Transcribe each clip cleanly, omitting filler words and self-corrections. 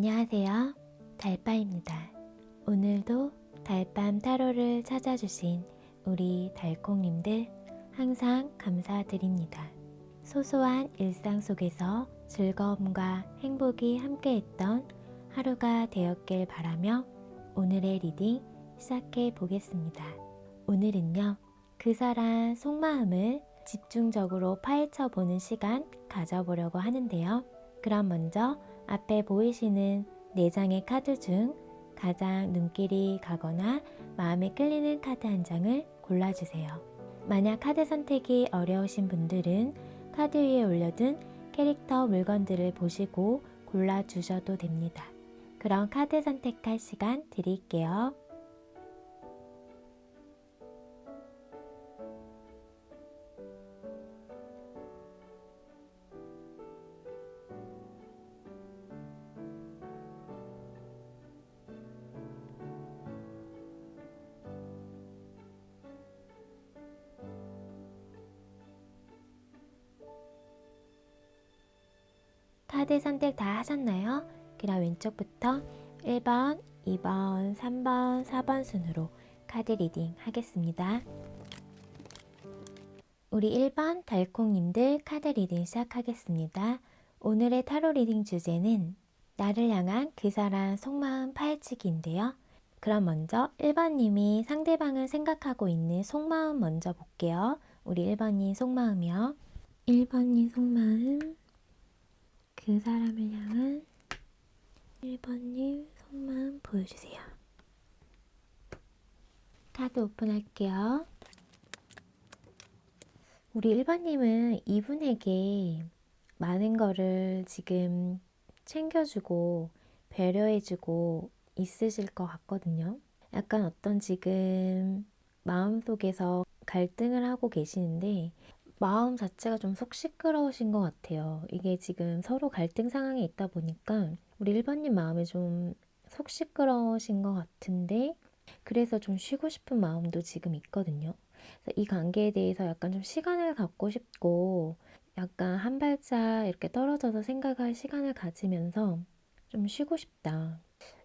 안녕하세요. 달빠입니다. 오늘도 달밤 타로를 찾아주신 우리 달콩님들 항상 감사드립니다. 소소한 일상 속에서 즐거움과 행복이 함께했던 하루가 되었길 바라며 오늘의 리딩 시작해 보겠습니다. 오늘은요, 그 사람 속마음을 집중적으로 파헤쳐 보는 시간 가져보려고 하는데요. 그럼 먼저 앞에 보이시는 4장의 카드 중 가장 눈길이 가거나 마음에 끌리는 카드 한 장을 골라주세요. 만약 카드 선택이 어려우신 분들은 카드 위에 올려둔 캐릭터 물건들을 보시고 골라주셔도 됩니다. 그럼 카드 선택할 시간 드릴게요. 카드 선택 다 하셨나요? 그럼 왼쪽부터 1번, 2번, 3번, 4번 순으로 카드 리딩 하겠습니다. 우리 1번 달콩님들 카드 리딩 시작하겠습니다. 오늘의 타로 리딩 주제는 나를 향한 그 사람 속마음 파헤치기인데요. 그럼 먼저 1번님이 상대방을 생각하고 있는 속마음 먼저 볼게요. 우리 1번님 속마음이요. 1번님 속마음, 그 사람을 향한 1번님 속마음 보여주세요. 카드 오픈할게요. 우리 1번님은 이분에게 많은 거를 지금 챙겨주고 배려해주고 있으실 것 같거든요. 약간 어떤 지금 마음속에서 갈등을 하고 계시는데 마음 자체가 좀 속 시끄러우신 것 같아요. 이게 지금 서로 갈등 상황에 있다 보니까 우리 1번님 마음이 좀 속 시끄러우신 것 같은데 그래서 좀 쉬고 싶은 마음도 지금 있거든요. 그래서 이 관계에 대해서 약간 좀 시간을 갖고 싶고 약간 한 발짝 이렇게 떨어져서 생각할 시간을 가지면서 좀 쉬고 싶다.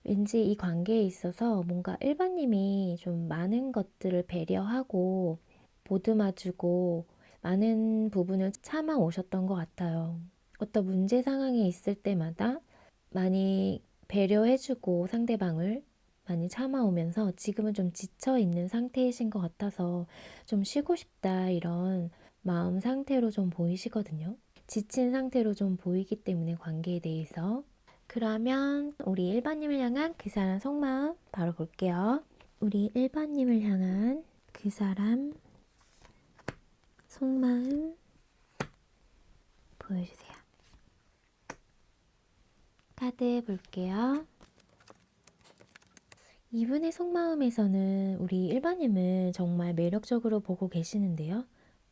왠지 이 관계에 있어서 뭔가 1번님이 좀 많은 것들을 배려하고 보듬어주고 많은 부분을 참아 오셨던 것 같아요. 어떤 문제 상황에 있을 때마다 많이 배려해주고 상대방을 많이 참아오면서 지금은 좀 지쳐있는 상태이신 것 같아서 좀 쉬고 싶다 이런 마음 상태로 좀 보이시거든요. 지친 상태로 좀 보이기 때문에 관계에 대해서 그러면 우리 1번님을 향한 그 사람 속마음 바로 볼게요. 우리 1번님을 향한 그 사람 속마음 보여주세요. 카드 볼게요. 이분의 속마음에서는 우리 1번님을 정말 매력적으로 보고 계시는데요.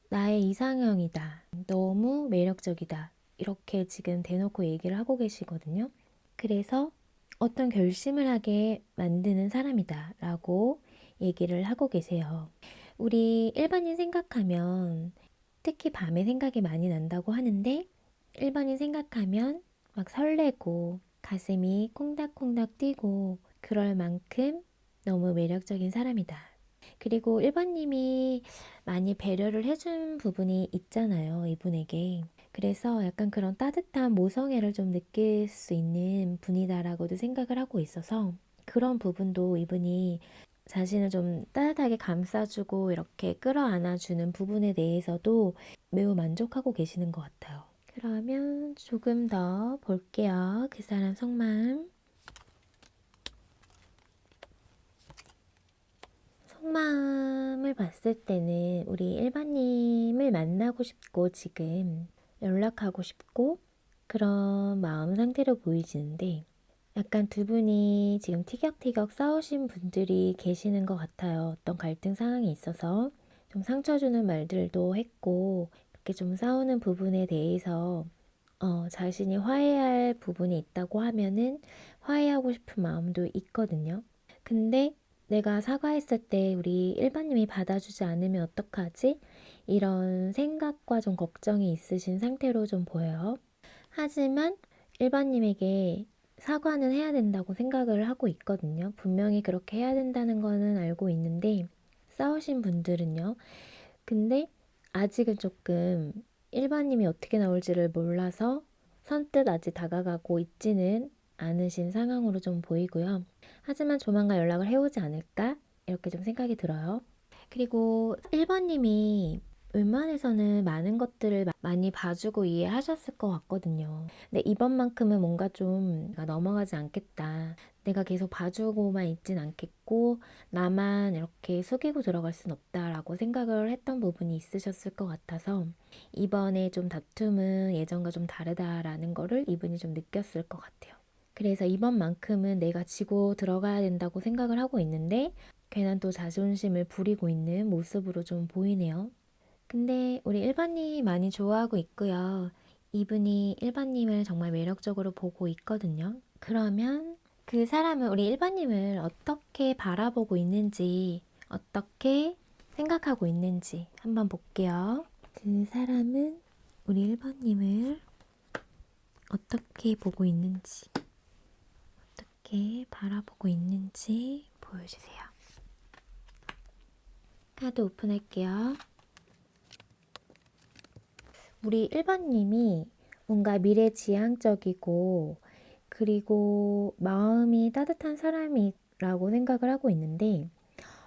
나의 이상형이다. 너무 매력적이다. 이렇게 지금 대놓고 얘기를 하고 계시거든요. 그래서 어떤 결심을 하게 만드는 사람이다 라고 얘기를 하고 계세요. 우리 1번님 생각하면 특히 밤에 생각이 많이 난다고 하는데 1번님 생각하면 막 설레고 가슴이 콩닥콩닥 뛰고 그럴 만큼 너무 매력적인 사람이다. 그리고 1번님이 많이 배려를 해준 부분이 있잖아요, 이분에게. 그래서 약간 그런 따뜻한 모성애를 좀 느낄 수 있는 분이다라고도 생각을 하고 있어서 그런 부분도 이분이 자신을 좀 따뜻하게 감싸주고 이렇게 끌어안아주는 부분에 대해서도 매우 만족하고 계시는 것 같아요. 그러면 조금 더 볼게요. 그 사람 속마음. 속마음을 봤을 때는 우리 일반님을 만나고 싶고 지금 연락하고 싶고 그런 마음 상태로 보이시는데 약간 두 분이 지금 티격태격 싸우신 분들이 계시는 것 같아요. 어떤 갈등 상황이 있어서 좀 상처 주는 말들도 했고 그렇게 좀 싸우는 부분에 대해서 자신이 화해할 부분이 있다고 하면은 화해하고 싶은 마음도 있거든요. 근데 내가 사과했을 때 우리 일반님이 받아주지 않으면 어떡하지? 이런 생각과 좀 걱정이 있으신 상태로 좀 보여요. 하지만 일반님에게 사과는 해야 된다고 생각을 하고 있거든요. 분명히 그렇게 해야 된다는 거는 알고 있는데 싸우신 분들은요. 근데 아직은 조금 일반님이 어떻게 나올지를 몰라서 선뜻 아직 다가가고 있지는 않으신 상황으로 좀 보이고요. 하지만 조만간 연락을 해오지 않을까? 이렇게 좀 생각이 들어요. 그리고 1번님이 웬만해서는 많은 것들을 많이 봐주고 이해하셨을 것 같거든요. 근데 이번만큼은 뭔가 좀 넘어가지 않겠다. 내가 계속 봐주고만 있진 않겠고 나만 이렇게 속이고 들어갈 순 없다라고 생각을 했던 부분이 있으셨을 것 같아서 이번에 좀 다툼은 예전과 좀 다르다라는 거를 이분이 좀 느꼈을 것 같아요. 그래서 이번만큼은 내가 지고 들어가야 된다고 생각을 하고 있는데 괜한 또 자존심을 부리고 있는 모습으로 좀 보이네요. 근데 우리 일반님 많이 좋아하고 있고요. 이분이 일반님을 정말 매력적으로 보고 있거든요. 그러면 그 사람은 우리 일반님을 어떻게 바라보고 있는지, 어떻게 생각하고 있는지 한번 볼게요. 그 사람은 우리 일반님을 어떻게 보고 있는지, 어떻게 바라보고 있는지 보여주세요. 카드 오픈할게요. 우리 1번님이 뭔가 미래지향적이고 그리고 마음이 따뜻한 사람이라고 생각을 하고 있는데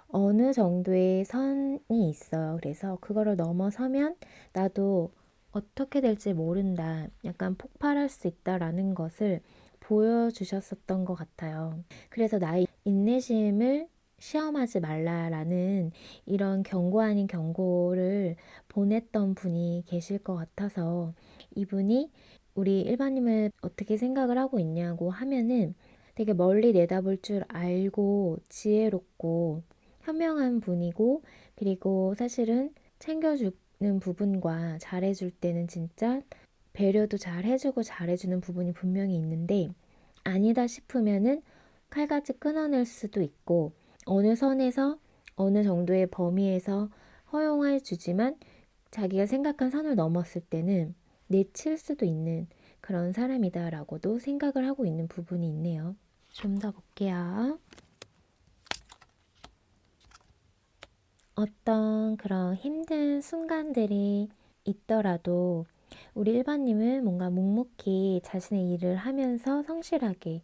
어느 정도의 선이 있어요. 그래서 그거를 넘어서면 나도 어떻게 될지 모른다. 약간 폭발할 수 있다라는 것을 보여주셨었던 것 같아요. 그래서 나의 인내심을 시험하지 말라라는 이런 경고 아닌 경고를 보냈던 분이 계실 것 같아서 이분이 우리 일반님을 어떻게 생각을 하고 있냐고 하면은 되게 멀리 내다볼 줄 알고 지혜롭고 현명한 분이고 그리고 사실은 챙겨주는 부분과 잘해줄 때는 진짜 배려도 잘 해주고 잘해주는 부분이 분명히 있는데 아니다 싶으면은 칼같이 끊어낼 수도 있고 어느 선에서 어느 정도의 범위에서 허용해 주지만 자기가 생각한 선을 넘었을 때는 내칠 수도 있는 그런 사람이다라고도 생각을 하고 있는 부분이 있네요. 좀 더 볼게요. 어떤 그런 힘든 순간들이 있더라도 우리 일반님은 뭔가 묵묵히 자신의 일을 하면서 성실하게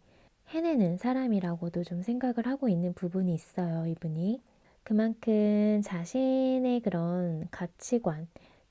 해내는 사람이라고도 좀 생각을 하고 있는 부분이 있어요, 이분이. 그만큼 자신의 그런 가치관,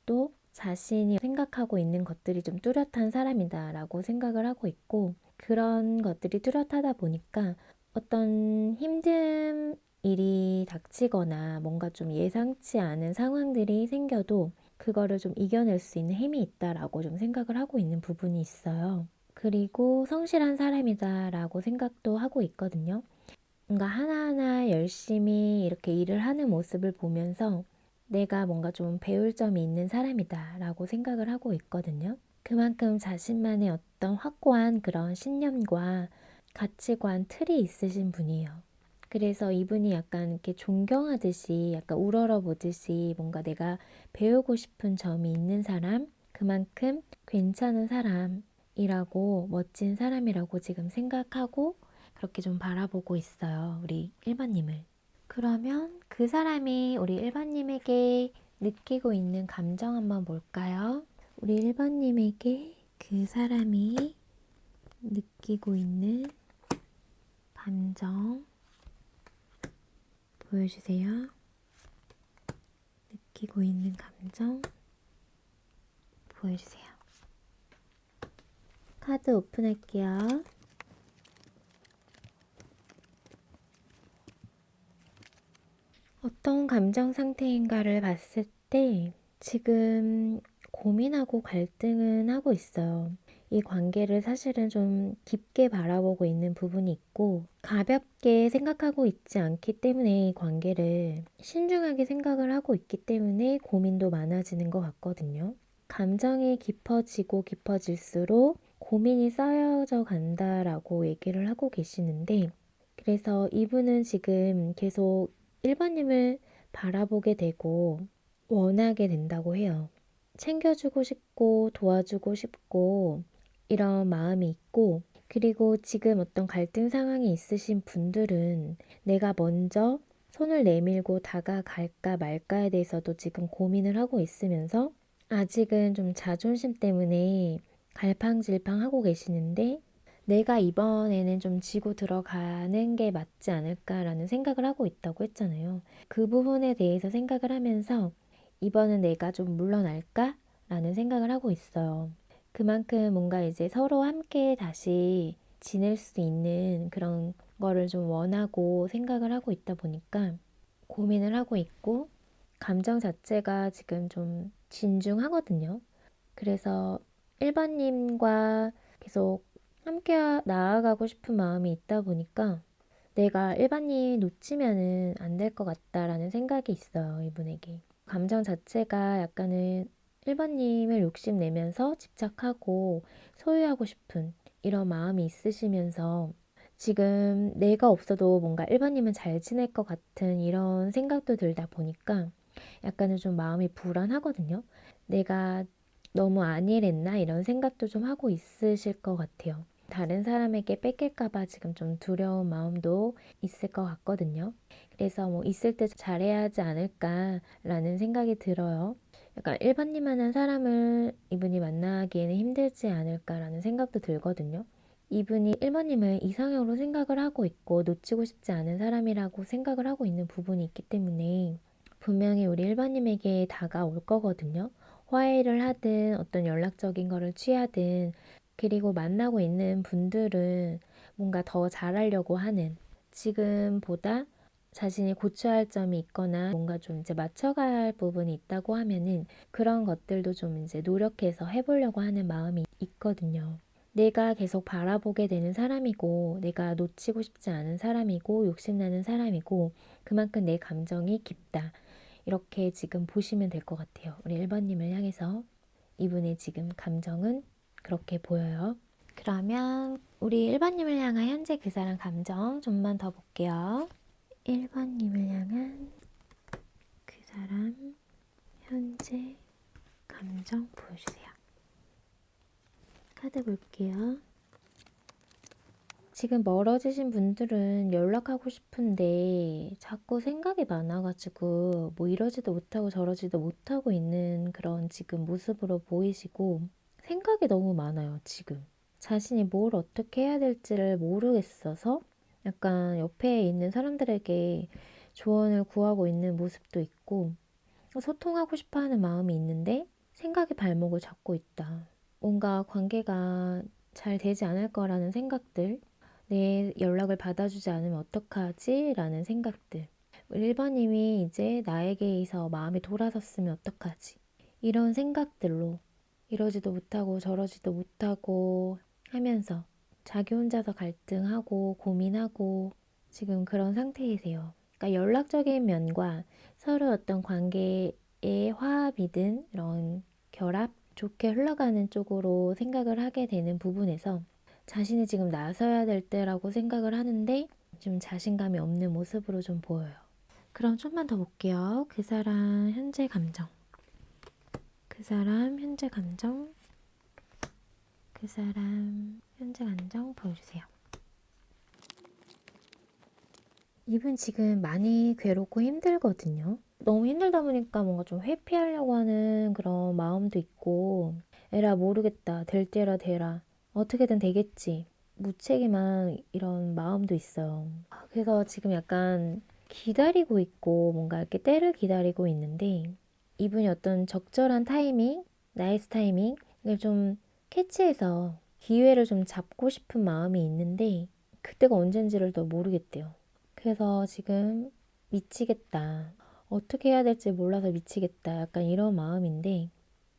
또 자신이 생각하고 있는 것들이 좀 뚜렷한 사람이다라고 생각을 하고 있고, 그런 것들이 뚜렷하다 보니까 어떤 힘든 일이 닥치거나 뭔가 좀 예상치 않은 상황들이 생겨도 그거를 좀 이겨낼 수 있는 힘이 있다라고 좀 생각을 하고 있는 부분이 있어요. 그리고 성실한 사람이다라고 생각도 하고 있거든요. 뭔가 하나하나 열심히 이렇게 일을 하는 모습을 보면서 내가 뭔가 좀 배울 점이 있는 사람이다라고 생각을 하고 있거든요. 그만큼 자신만의 어떤 확고한 그런 신념과 가치관, 틀이 있으신 분이에요. 그래서 이분이 약간 이렇게 존경하듯이 약간 우러러 보듯이 뭔가 내가 배우고 싶은 점이 있는 사람, 그만큼 괜찮은 사람이라고 멋진 사람이라고 지금 생각하고 그렇게 좀 바라보고 있어요. 우리 일반님을. 그러면 그 사람이 우리 일반님에게 느끼고 있는 감정 한번 볼까요? 우리 일반님에게 그 사람이 느끼고 있는 감정 보여주세요. 느끼고 있는 감정 보여주세요. 카드 오픈할게요. 어떤 감정 상태인가를 봤을 때 지금 고민하고 갈등은 하고 있어요. 이 관계를 사실은 좀 깊게 바라보고 있는 부분이 있고 가볍게 생각하고 있지 않기 때문에 이 관계를 신중하게 생각을 하고 있기 때문에 고민도 많아지는 것 같거든요. 감정이 깊어지고 깊어질수록 고민이 쌓여져 간다라고 얘기를 하고 계시는데 그래서 이분은 지금 계속 1번님을 바라보게 되고 원하게 된다고 해요. 챙겨주고 싶고 도와주고 싶고 이런 마음이 있고 그리고 지금 어떤 갈등 상황이 있으신 분들은 내가 먼저 손을 내밀고 다가갈까 말까에 대해서도 지금 고민을 하고 있으면서 아직은 좀 자존심 때문에 갈팡질팡하고 계시는데 내가 이번에는 좀 지고 들어가는 게 맞지 않을까라는 생각을 하고 있다고 했잖아요. 그 부분에 대해서 생각을 하면서 이번은 내가 좀 물러날까? 라는 생각을 하고 있어요. 그만큼 뭔가 이제 서로 함께 다시 지낼 수 있는 그런 거를 좀 원하고 생각을 하고 있다 보니까 고민을 하고 있고 감정 자체가 지금 좀 진중하거든요. 그래서 1번님과 계속 함께 나아가고 싶은 마음이 있다 보니까 내가 1번님 놓치면은 안 될 것 같다라는 생각이 있어요, 이분에게. 감정 자체가 약간은 1번님을 욕심내면서 집착하고 소유하고 싶은 이런 마음이 있으시면서 지금 내가 없어도 뭔가 1번님은 잘 지낼 것 같은 이런 생각도 들다 보니까 약간은 좀 마음이 불안하거든요. 내가 너무 안일했나 이런 생각도 좀 하고 있으실 것 같아요. 다른 사람에게 뺏길까봐 지금 좀 두려운 마음도 있을 것 같거든요. 그래서 뭐 있을 때 잘해야 하지 않을까라는 생각이 들어요. 약간 일반님만한 사람을 이분이 만나기에는 힘들지 않을까라는 생각도 들거든요. 이분이 1번님을 이상형으로 생각을 하고 있고 놓치고 싶지 않은 사람이라고 생각을 하고 있는 부분이 있기 때문에 분명히 우리 1번님에게 다가올 거거든요. 화해를 하든 어떤 연락적인 거를 취하든 그리고 만나고 있는 분들은 뭔가 더 잘하려고 하는 지금보다 자신이 고쳐야 할 점이 있거나 뭔가 좀 이제 맞춰가야 할 부분이 있다고 하면은 그런 것들도 좀 이제 노력해서 해보려고 하는 마음이 있거든요. 내가 계속 바라보게 되는 사람이고 내가 놓치고 싶지 않은 사람이고 욕심나는 사람이고 그만큼 내 감정이 깊다. 이렇게 지금 보시면 될 것 같아요. 우리 1번님을 향해서 이분의 지금 감정은 그렇게 보여요. 그러면 우리 1번님을 향한 현재 그 사람 감정 좀만 더 볼게요. 1번님을 향한 그 사람 현재 감정 보여주세요. 카드 볼게요. 지금 멀어지신 분들은 연락하고 싶은데 자꾸 생각이 많아가지고 뭐 이러지도 못하고 저러지도 못하고 있는 그런 지금 모습으로 보이시고 생각이 너무 많아요, 지금. 자신이 뭘 어떻게 해야 될지를 모르겠어서 약간 옆에 있는 사람들에게 조언을 구하고 있는 모습도 있고 소통하고 싶어 하는 마음이 있는데 생각이 발목을 잡고 있다. 뭔가 관계가 잘 되지 않을 거라는 생각들, 내 연락을 받아주지 않으면 어떡하지? 라는 생각들. 1번님이 이제 나에게서 마음이 돌아섰으면 어떡하지? 이런 생각들로 이러지도 못하고 저러지도 못하고 하면서 자기 혼자서 갈등하고 고민하고 지금 그런 상태이세요. 그러니까 연락적인 면과 서로 어떤 관계의 화합이든 이런 결합, 좋게 흘러가는 쪽으로 생각을 하게 되는 부분에서 자신이 지금 나서야 될 때라고 생각을 하는데 좀 자신감이 없는 모습으로 좀 보여요. 그럼 좀만 더 볼게요. 그 사람 현재 감정. 그 사람 현재 감정. 그 사람 현재 감정 보여주세요. 이분 지금 많이 괴롭고 힘들거든요. 너무 힘들다 보니까 뭔가 좀 회피하려고 하는 그런 마음도 있고 에라 모르겠다. 될 때라 되라. 어떻게든 되겠지. 무책임한 이런 마음도 있어요. 그래서 지금 약간 기다리고 있고 뭔가 이렇게 때를 기다리고 있는데 이분이 어떤 적절한 타이밍, 나이스 타이밍을 좀 캐치해서 기회를 좀 잡고 싶은 마음이 있는데 그때가 언젠지를 더 모르겠대요. 그래서 지금 미치겠다. 어떻게 해야 될지 몰라서 미치겠다. 약간 이런 마음인데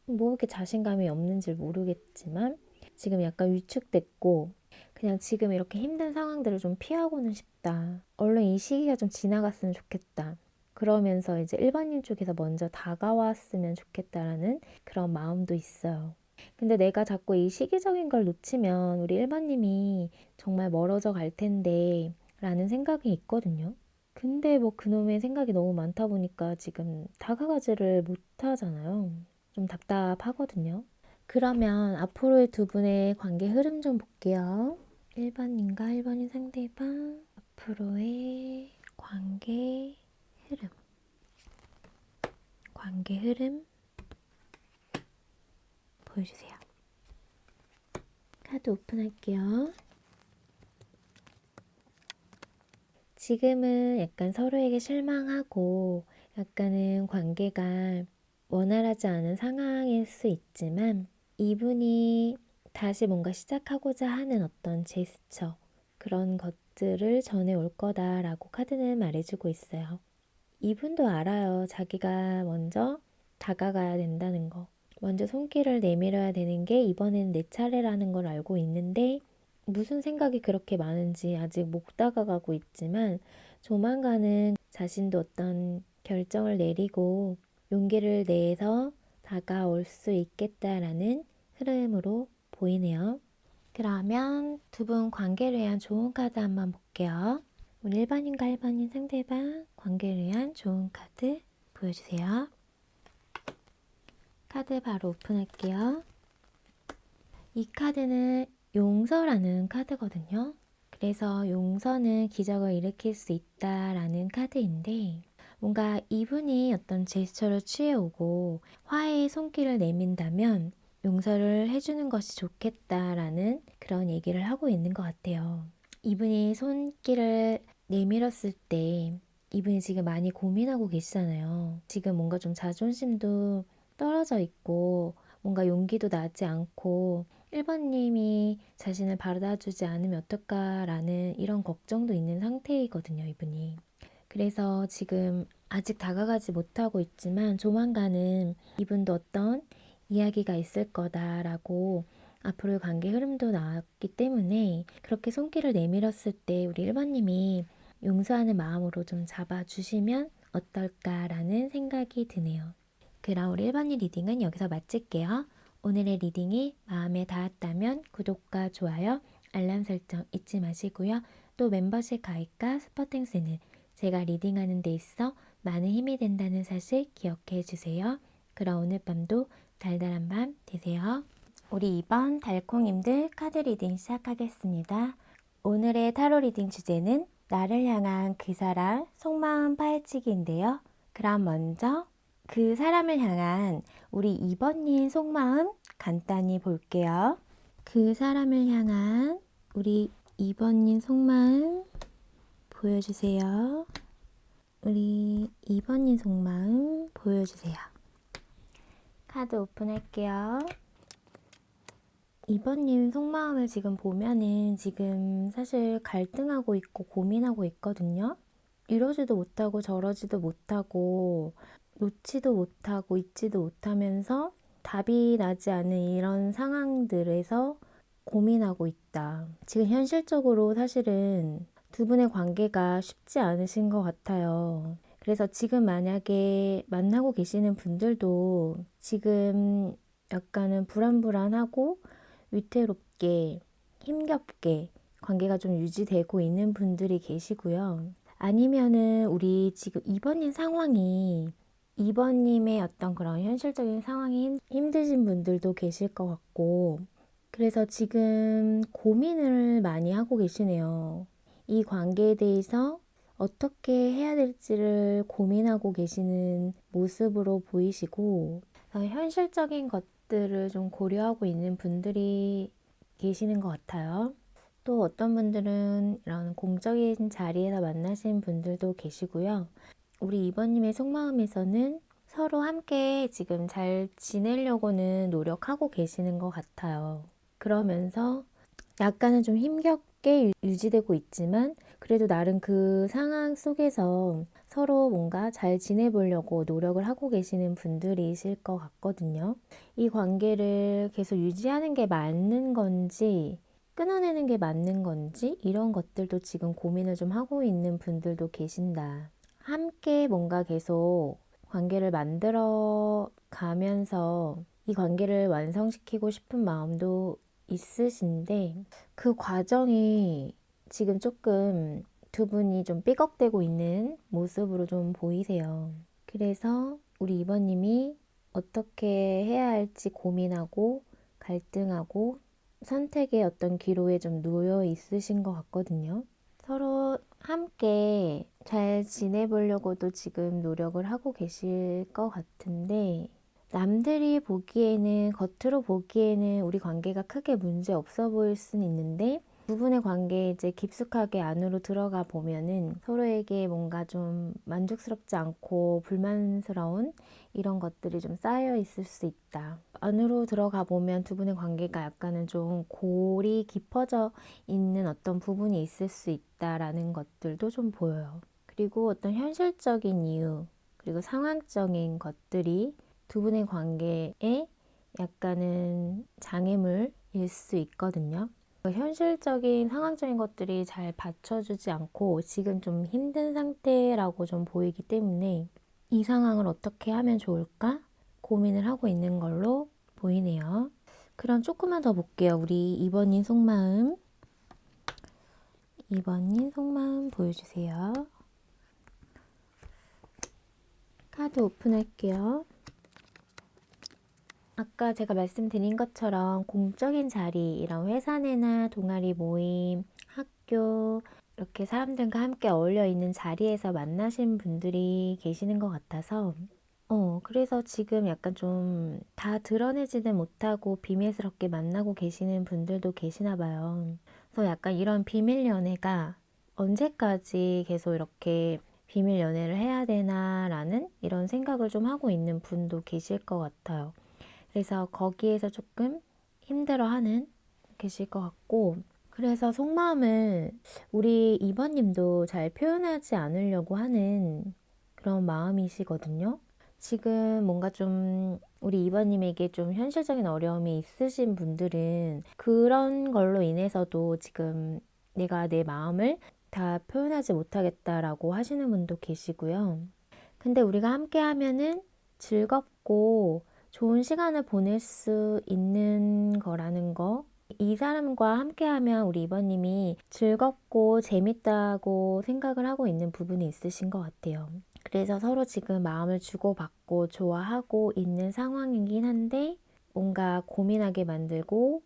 뭐 이렇게 자신감이 없는지 모르겠지만 지금 약간 위축됐고 그냥 지금 이렇게 힘든 상황들을 좀 피하고는 싶다. 얼른 이 시기가 좀 지나갔으면 좋겠다. 그러면서 이제 1번님 쪽에서 먼저 다가왔으면 좋겠다라는 그런 마음도 있어요. 근데 내가 자꾸 이 시기적인 걸 놓치면 우리 1번님이 정말 멀어져 갈 텐데 라는 생각이 있거든요. 근데 뭐 그놈의 생각이 너무 많다 보니까 지금 다가가지를 못하잖아요. 좀 답답하거든요. 그러면 앞으로의 두 분의 관계 흐름 좀 볼게요. 1번님과 1번인 상대방 앞으로의 관계 흐름 보여주세요. 카드 오픈할게요. 지금은 약간 서로에게 실망하고 약간은 관계가 원활하지 않은 상황일 수 있지만 이분이 다시 뭔가 시작하고자 하는 어떤 제스처 그런 것들을 전해올 거다라고 카드는 말해주고 있어요. 이분도 알아요. 자기가 먼저 다가가야 된다는 거. 먼저 손길을 내밀어야 되는 게 이번에는 내 차례라는 걸 알고 있는데 무슨 생각이 그렇게 많은지 아직 못 다가가고 있지만 조만간은 자신도 어떤 결정을 내리고 용기를 내서 다가올 수 있겠다라는 흐름으로 보이네요. 그러면 두 분 관계를 위한 좋은 카드 한번 볼게요. 우리 1번인가 1번인 상대방 관계를 위한 좋은 카드 보여주세요. 카드 바로 오픈할게요. 이 카드는 용서라는 카드거든요. 그래서 용서는 기적을 일으킬 수 있다라는 카드인데 뭔가 이분이 어떤 제스처를 취해오고 화해의 손길을 내민다면 용서를 해주는 것이 좋겠다라는 그런 얘기를 하고 있는 것 같아요. 이분이 손길을 내밀었을 때 이분이 지금 많이 고민하고 계시잖아요. 지금 뭔가 좀 자존심도 떨어져 있고 뭔가 용기도 나지 않고 1번님이 자신을 받아주지 않으면 어떨까라는 이런 걱정도 있는 상태이거든요, 이분이. 그래서 지금 아직 다가가지 못하고 있지만 조만간은 이분도 어떤 이야기가 있을 거다라고 앞으로의 관계 흐름도 나왔기 때문에 그렇게 손길을 내밀었을 때 우리 1번님이 용서하는 마음으로 좀 잡아주시면 어떨까라는 생각이 드네요. 그럼 우리 1번님 리딩은 여기서 마칠게요. 오늘의 리딩이 마음에 닿았다면 구독과 좋아요, 알람 설정 잊지 마시고요. 또 멤버십 가입과 스퍼팅스는 제가 리딩하는 데 있어 많은 힘이 된다는 사실 기억해 주세요. 그럼 오늘 밤도 달달한 밤 되세요. 우리 이번 달콩님들 카드 리딩 시작하겠습니다. 오늘의 타로 리딩 주제는 나를 향한 그 사람 속마음 파헤치기인데요. 그럼 먼저 그 사람을 향한 우리 2번님 속마음 간단히 볼게요. 그 사람을 향한 우리 2번님 속마음 보여주세요. 우리 2번님 속마음 보여주세요. 카드 오픈할게요. 2번님 속마음을 지금 보면은 지금 사실 갈등하고 있고 고민하고 있거든요. 이러지도 못하고 저러지도 못하고 놓지도 못하고 잊지도 못하면서 답이 나지 않은 이런 상황들에서 고민하고 있다. 지금 현실적으로 사실은 두 분의 관계가 쉽지 않으신 것 같아요. 그래서 지금 만약에 만나고 계시는 분들도 지금 약간은 불안불안하고 위태롭게 힘겹게 관계가 좀 유지되고 있는 분들이 계시고요. 아니면은 우리 지금 2번님 상황이 2번님의 어떤 그런 현실적인 상황이 힘드신 분들도 계실 것 같고 그래서 지금 고민을 많이 하고 계시네요. 이 관계에 대해서 어떻게 해야 될지를 고민하고 계시는 모습으로 보이시고 현실적인 것들을 좀 고려하고 있는 분들이 계시는 것 같아요. 또 어떤 분들은 이런 공적인 자리에서 만나신 분들도 계시고요. 우리 2번님의 속마음에서는 서로 함께 지금 잘 지내려고는 노력하고 계시는 것 같아요. 그러면서 약간은 좀 힘겹게 유지되고 있지만 그래도 나름 그 상황 속에서 서로 뭔가 잘 지내보려고 노력을 하고 계시는 분들이실 것 같거든요. 이 관계를 계속 유지하는 게 맞는 건지 끊어내는 게 맞는 건지 이런 것들도 지금 고민을 좀 하고 있는 분들도 계신다. 함께 뭔가 계속 관계를 만들어 가면서 이 관계를 완성시키고 싶은 마음도 있으신데 그 과정이 지금 조금 두 분이 좀 삐걱대고 있는 모습으로 좀 보이세요. 그래서 우리 2번님이 어떻게 해야 할지 고민하고 갈등하고 선택의 어떤 기로에 좀 놓여 있으신 것 같거든요. 서로 함께 잘 지내보려고도 지금 노력을 하고 계실 것 같은데, 남들이 보기에는, 겉으로 보기에는 우리 관계가 크게 문제 없어 보일 수는 있는데, 두 분의 관계에 이제 깊숙하게 안으로 들어가 보면은 서로에게 뭔가 좀 만족스럽지 않고 불만스러운 이런 것들이 좀 쌓여 있을 수 있다. 안으로 들어가 보면 두 분의 관계가 약간은 좀 골이 깊어져 있는 어떤 부분이 있을 수 있다라는 것들도 좀 보여요. 그리고 어떤 현실적인 이유, 그리고 상황적인 것들이 두 분의 관계에 약간은 장애물일 수 있거든요. 현실적인 상황적인 것들이 잘 받쳐주지 않고 지금 좀 힘든 상태라고 좀 보이기 때문에 이 상황을 어떻게 하면 좋을까 고민을 하고 있는 걸로 보이네요. 그럼 조금만 더 볼게요. 우리 2번님 속마음. 2번님 속마음 보여주세요. 카드 오픈할게요. 아까 제가 말씀드린 것처럼 공적인 자리, 이런 회사 내나 동아리 모임, 학교, 이렇게 사람들과 함께 어울려 있는 자리에서 만나신 분들이 계시는 것 같아서 그래서 지금 약간 좀 다 드러내지는 못하고 비밀스럽게 만나고 계시는 분들도 계시나 봐요. 그래서 약간 이런 비밀 연애가 언제까지 계속 이렇게 비밀 연애를 해야 되나라는 이런 생각을 좀 하고 있는 분도 계실 것 같아요. 그래서 거기에서 조금 힘들어하는 계실 것 같고, 그래서 속마음을 우리 2번님도 잘 표현하지 않으려고 하는 그런 마음이시거든요. 지금 뭔가 좀 우리 2번님에게 좀 현실적인 어려움이 있으신 분들은 그런 걸로 인해서도 지금 내가 내 마음을 다 표현하지 못하겠다라고 하시는 분도 계시고요. 근데 우리가 함께 하면은 즐겁고 좋은 시간을 보낼 수 있는 거라는 거. 이 사람과 함께 하면 우리 2번님이 즐겁고 재밌다고 생각을 하고 있는 부분이 있으신 것 같아요. 그래서 서로 지금 마음을 주고받고 좋아하고 있는 상황이긴 한데 뭔가 고민하게 만들고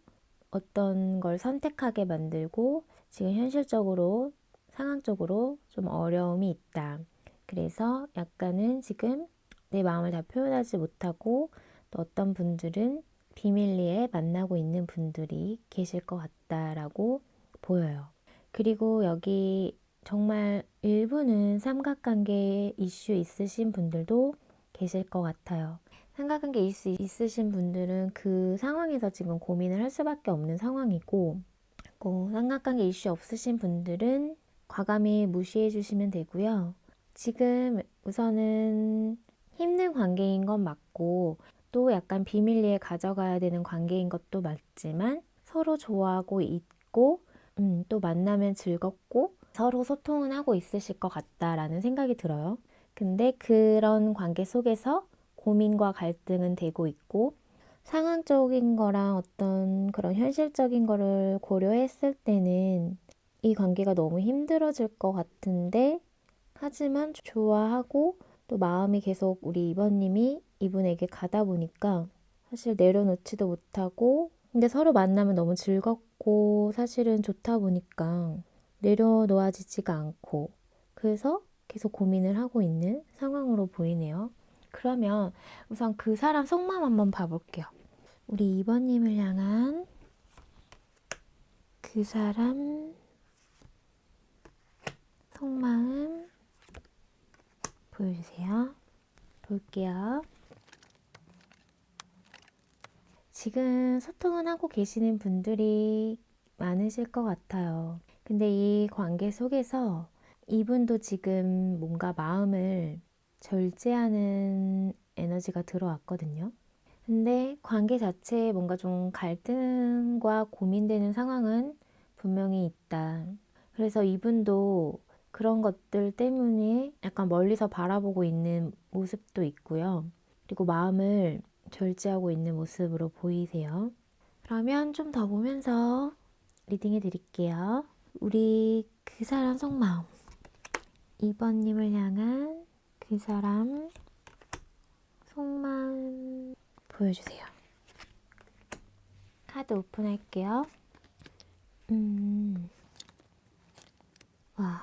어떤 걸 선택하게 만들고 지금 현실적으로 상황적으로 좀 어려움이 있다. 그래서 약간은 지금 내 마음을 다 표현하지 못하고 또 어떤 분들은 비밀리에 만나고 있는 분들이 계실 것 같다라고 보여요. 그리고 여기 정말 일부는 삼각관계 이슈 있으신 분들도 계실 것 같아요. 삼각관계 이슈 있으신 분들은 그 상황에서 지금 고민을 할 수밖에 없는 상황이고, 삼각관계 이슈 없으신 분들은 과감히 무시해 주시면 되고요. 지금 우선은 힘든 관계인 건 맞고 또 약간 비밀리에 가져가야 되는 관계인 것도 맞지만 서로 좋아하고 있고 또 만나면 즐겁고 서로 소통은 하고 있으실 것 같다라는 생각이 들어요. 근데 그런 관계 속에서 고민과 갈등은 되고 있고 상황적인 거랑 어떤 그런 현실적인 거를 고려했을 때는 이 관계가 너무 힘들어질 것 같은데 하지만 좋아하고 또 마음이 계속 우리 이번님이 이분에게 가다 보니까 사실 내려놓지도 못하고 근데 서로 만나면 너무 즐겁고 사실은 좋다 보니까 내려놓아지지가 않고 그래서 계속 고민을 하고 있는 상황으로 보이네요. 그러면 우선 그 사람 속마음 한번 봐볼게요. 우리 2번님을 향한 그 사람 속마음 보여주세요. 볼게요. 지금 소통은 하고 계시는 분들이 많으실 것 같아요. 근데 이 관계 속에서 이분도 지금 뭔가 마음을 절제하는 에너지가 들어왔거든요. 근데 관계 자체에 뭔가 좀 갈등과 고민되는 상황은 분명히 있다. 그래서 이분도 그런 것들 때문에 약간 멀리서 바라보고 있는 모습도 있고요. 그리고 마음을 절제하고 있는 모습으로 보이세요. 그러면 좀 더 보면서 리딩해 드릴게요. 우리 그 사람 속마음 2번님을 향한 그 사람 속마음 보여주세요. 카드 오픈할게요. 와,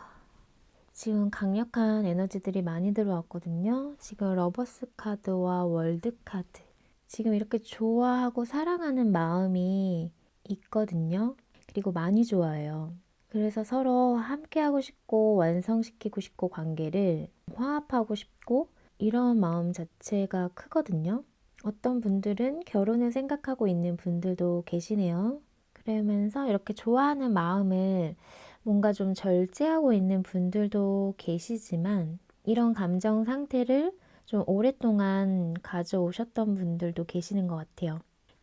지금 강력한 에너지들이 많이 들어왔거든요. 지금 러버스 카드와 월드 카드. 지금 이렇게 좋아하고 사랑하는 마음이 있거든요. 그리고 많이 좋아해요. 그래서 서로 함께하고 싶고 완성시키고 싶고 관계를 화합하고 싶고 이런 마음 자체가 크거든요. 어떤 분들은 결혼을 생각하고 있는 분들도 계시네요. 그러면서 이렇게 좋아하는 마음을 뭔가 좀 절제하고 있는 분들도 계시지만 이런 감정 상태를 좀 오랫동안 가져오셨던 분들도 계시는 것 같아요.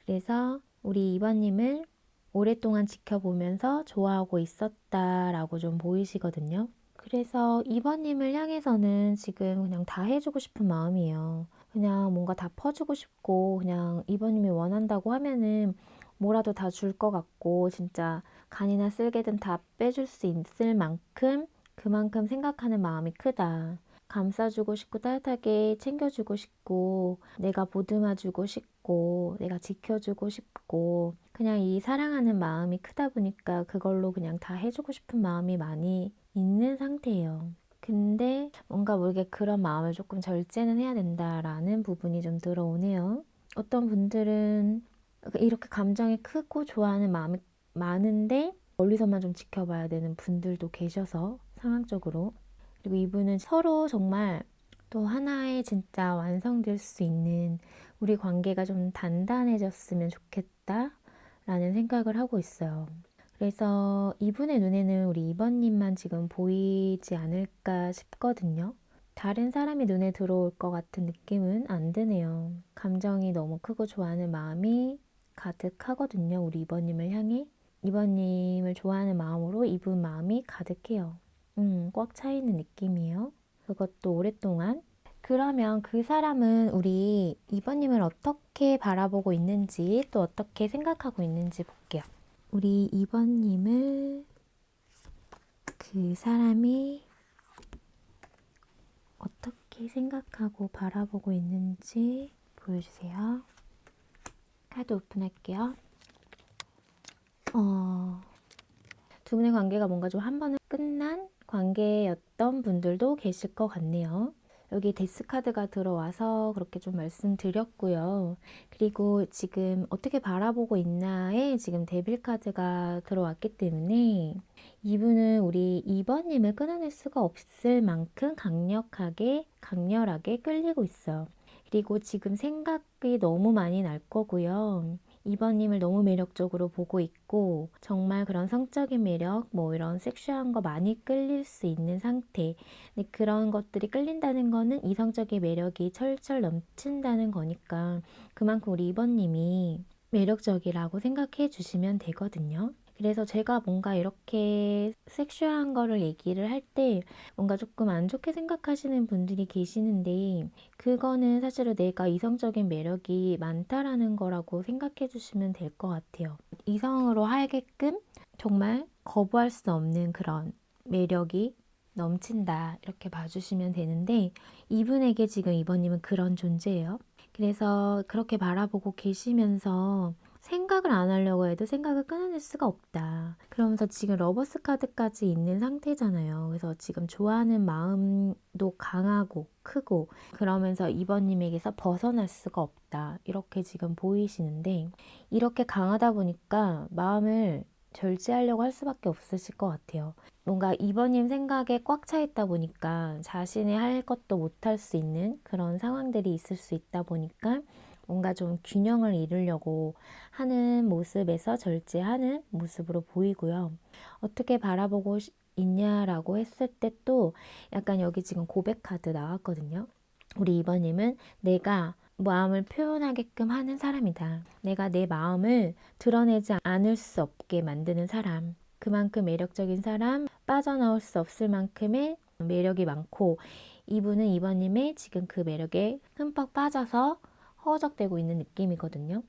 그래서 우리 이번님을 오랫동안 지켜보면서 좋아하고 있었다라고 좀 보이시거든요. 그래서 이번님을 향해서는 지금 그냥 다 해주고 싶은 마음이에요. 그냥 뭔가 다 퍼주고 싶고 그냥 이번님이 원한다고 하면은 뭐라도 다 줄 것 같고 진짜 간이나 쓸개든 다 빼줄 수 있을 만큼 그만큼 생각하는 마음이 크다. 감싸주고 싶고 따뜻하게 챙겨주고 싶고 내가 보듬어주고 싶고 내가 지켜주고 싶고 그냥 이 사랑하는 마음이 크다 보니까 그걸로 그냥 다 해주고 싶은 마음이 많이 있는 상태예요. 근데 뭔가 모르게 그런 마음을 조금 절제는 해야 된다라는 부분이 좀 들어오네요. 어떤 분들은 이렇게 감정이 크고 좋아하는 마음이 많은데 멀리서만 좀 지켜봐야 되는 분들도 계셔서 상황적으로. 그리고 이분은 서로 정말 또 하나의 진짜 완성될 수 있는 우리 관계가 좀 단단해졌으면 좋겠다라는 생각을 하고 있어요. 그래서 이분의 눈에는 우리 이번님만 지금 보이지 않을까 싶거든요. 다른 사람이 눈에 들어올 것 같은 느낌은 안 드네요. 감정이 너무 크고 좋아하는 마음이 가득하거든요. 우리 이번님을 향해. 이번님을 좋아하는 마음으로 이분 마음이 가득해요. 꽉 차 있는 느낌이에요. 그것도 오랫동안. 그러면 그 사람은 우리 이번님을 어떻게 바라보고 있는지 또 어떻게 생각하고 있는지 볼게요. 우리 이번님을 그 사람이 어떻게 생각하고 바라보고 있는지 보여주세요. 카드 오픈할게요. 두 분의 관계가 뭔가 좀 한 번은 끝난 관계였던 분들도 계실 것 같네요. 여기 데스카드가 들어와서 그렇게 좀 말씀드렸고요. 그리고 지금 어떻게 바라보고 있나에 지금 데빌카드가 들어왔기 때문에 이분은 우리 2번님을 끊어낼 수가 없을 만큼 강렬하게 끌리고 있어요. 그리고 지금 생각이 너무 많이 날 거고요. 2번님을 너무 매력적으로 보고 있고 정말 그런 성적인 매력 뭐 이런 섹슈한 거 많이 끌릴 수 있는 상태. 근데 그런 것들이 끌린다는 거는 이성적인 매력이 철철 넘친다는 거니까 그만큼 우리 2번님이 매력적이라고 생각해 주시면 되거든요. 그래서 제가 뭔가 이렇게 섹슈한 거를 얘기를 할 때 뭔가 조금 안 좋게 생각하시는 분들이 계시는데 그거는 사실은 내가 이성적인 매력이 많다라는 거라고 생각해 주시면 될 것 같아요. 이성으로 하게끔 정말 거부할 수 없는 그런 매력이 넘친다 이렇게 봐주시면 되는데 이분에게 지금 이번님은 그런 존재예요. 그래서 그렇게 바라보고 계시면서 생각을 안 하려고 해도 생각을 끊어낼 수가 없다. 그러면서 지금 러버스 카드까지 있는 상태잖아요. 그래서 지금 좋아하는 마음도 강하고 크고 그러면서 이번님에게서 벗어날 수가 없다. 이렇게 지금 보이시는데 이렇게 강하다 보니까 마음을 절제하려고 할 수밖에 없으실 것 같아요. 뭔가 이번님 생각에 꽉 차 있다 보니까 자신이 할 것도 못할 수 있는 그런 상황들이 있을 수 있다 보니까 뭔가 좀 균형을 이루려고 하는 모습에서 절제하는 모습으로 보이고요. 어떻게 바라보고 있냐라고 했을 때 또 약간 여기 지금 고백 카드 나왔거든요. 우리 이번님은 내가 마음을 표현하게끔 하는 사람이다. 내가 내 마음을 드러내지 않을 수 없게 만드는 사람. 그만큼 매력적인 사람, 빠져나올 수 없을 만큼의 매력이 많고 이분은 이번님의 지금 그 매력에 흠뻑 빠져서 허우적대고 있는 느낌이거든요.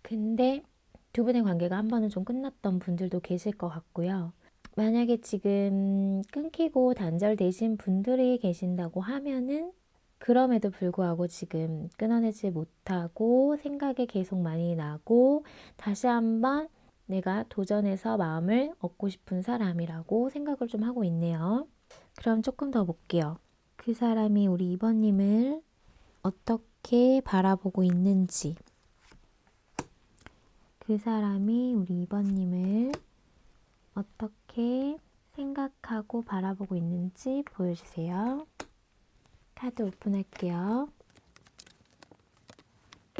근데 두 분의 관계가 한 번은 좀 끝났던 분들도 계실 것 같고요. 만약에 지금 끊기고 단절되신 분들이 계신다고 하면은 그럼에도 불구하고 지금 끊어내지 못하고 생각이 계속 많이 나고 다시 한번 내가 도전해서 마음을 얻고 싶은 사람이라고 생각을 좀 하고 있네요. 그럼 조금 더 볼게요. 그 사람이 우리 2번님을 어떻게 바라보고 있는지, 그 사람이 우리 2번님을 어떻게 생각하고 바라보고 있는지 보여주세요. 카드 오픈할게요.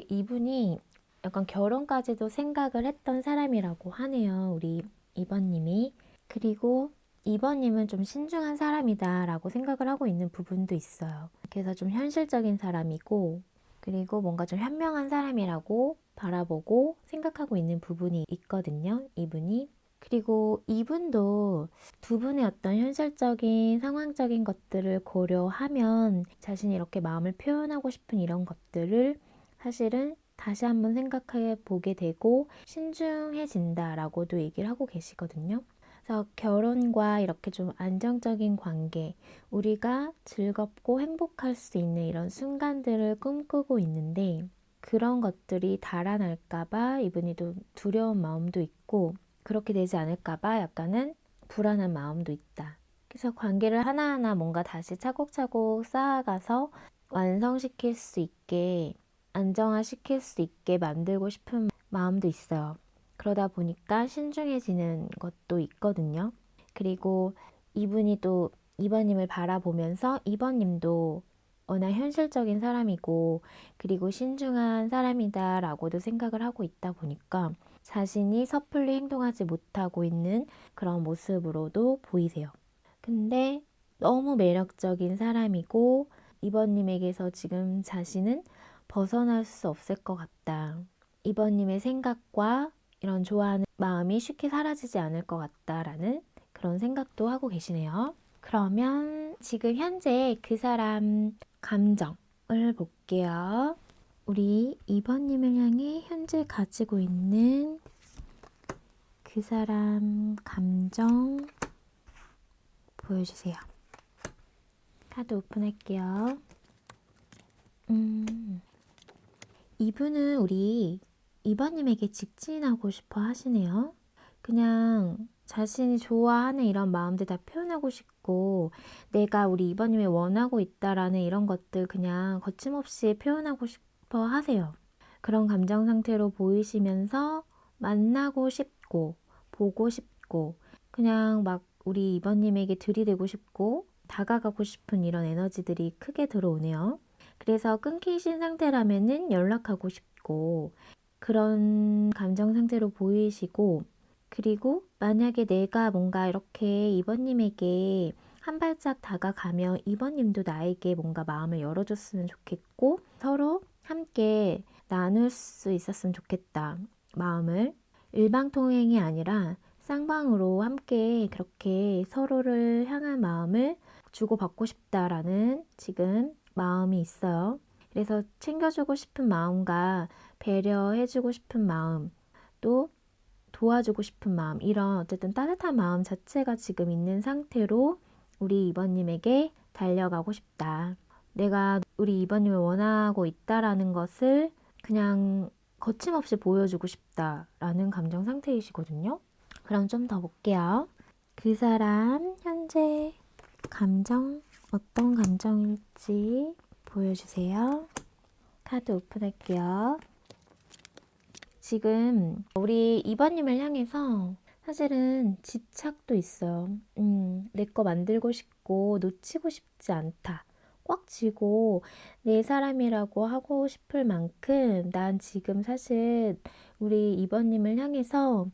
이분이 약간 결혼까지도 생각을 했던 사람이라고 하네요. 우리 2번님이. 그리고 2번님은 좀 신중한 사람이다 라고 생각을 하고 있는 부분도 있어요. 그래서 좀 현실적인 사람이고, 그리고 뭔가 좀 현명한 사람이라고 바라보고 생각하고 있는 부분이 있거든요. 이분이. 그리고 이분도 두 분의 어떤 현실적인 상황적인 것들을 고려하면 자신이 이렇게 마음을 표현하고 싶은 이런 것들을 사실은 다시 한번 생각해 보게 되고 신중해진다라고도 얘기를 하고 계시거든요. 그래서 결혼과 이렇게 좀 안정적인 관계, 우리가 즐겁고 행복할 수 있는 이런 순간들을 꿈꾸고 있는데 그런 것들이 달아날까봐 이분이 좀 두려운 마음도 있고 그렇게 되지 않을까봐 약간은 불안한 마음도 있다. 그래서 관계를 하나하나 뭔가 다시 차곡차곡 쌓아가서 완성시킬 수 있게 안정화시킬 수 있게 만들고 싶은 마음도 있어요. 그러다 보니까 신중해지는 것도 있거든요. 그리고 이분이 또 2번님을 바라보면서 2번님도 워낙 현실적인 사람이고 그리고 신중한 사람이다 라고도 생각을 하고 있다 보니까 자신이 섣불리 행동하지 못하고 있는 그런 모습으로도 보이세요. 근데 너무 매력적인 사람이고 2번님에게서 지금 자신은 벗어날 수 없을 것 같다. 2번님의 생각과 이런 좋아하는 마음이 쉽게 사라지지 않을 것 같다라는 그런 생각도 하고 계시네요. 그러면 지금 현재 그 사람 감정을 볼게요. 우리 2번님을 향해 현재 가지고 있는 그 사람 감정 보여주세요. 카드 오픈할게요. 이분은 우리 2번님에게 직진하고 싶어 하시네요. 그냥 자신이 좋아하는 이런 마음들 다 표현하고 싶고 내가 우리 2번님이 원하고 있다라는 이런 것들 그냥 거침없이 표현하고 싶어 하세요. 그런 감정 상태로 보이시면서 만나고 싶고 보고 싶고 그냥 막 우리 2번님에게 들이대고 싶고 다가가고 싶은 이런 에너지들이 크게 들어오네요. 그래서 끊기신 상태라면은 연락하고 싶고 그런 감정 상태로 보이시고 그리고 만약에 내가 뭔가 이렇게 2번님에게 한 발짝 다가가면 2번님도 나에게 뭔가 마음을 열어줬으면 좋겠고 서로 함께 나눌 수 있었으면 좋겠다. 마음을 일방통행이 아니라 쌍방으로 함께 그렇게 서로를 향한 마음을 주고받고 싶다라는 지금 마음이 있어요. 그래서 챙겨주고 싶은 마음과 배려해주고 싶은 마음, 또 도와주고 싶은 마음, 이런 어쨌든 따뜻한 마음 자체가 지금 있는 상태로 우리 2번님에게 달려가고 싶다. 내가 우리 2번님을 원하고 있다라는 것을 그냥 거침없이 보여주고 싶다라는 감정 상태이시거든요. 그럼 좀 더 볼게요. 그 사람 현재 감정 어떤 감정일지 보여주세요. 카드 오픈할게요. 지금 우리 2번님을 향해서 사실은 집착도 있어요. 내 거 만들고 싶고 놓치고 싶지 않다. 꽉 쥐고 내 사람이라고 하고 싶을 만큼 난 지금 사실 우리 2번님을 향해서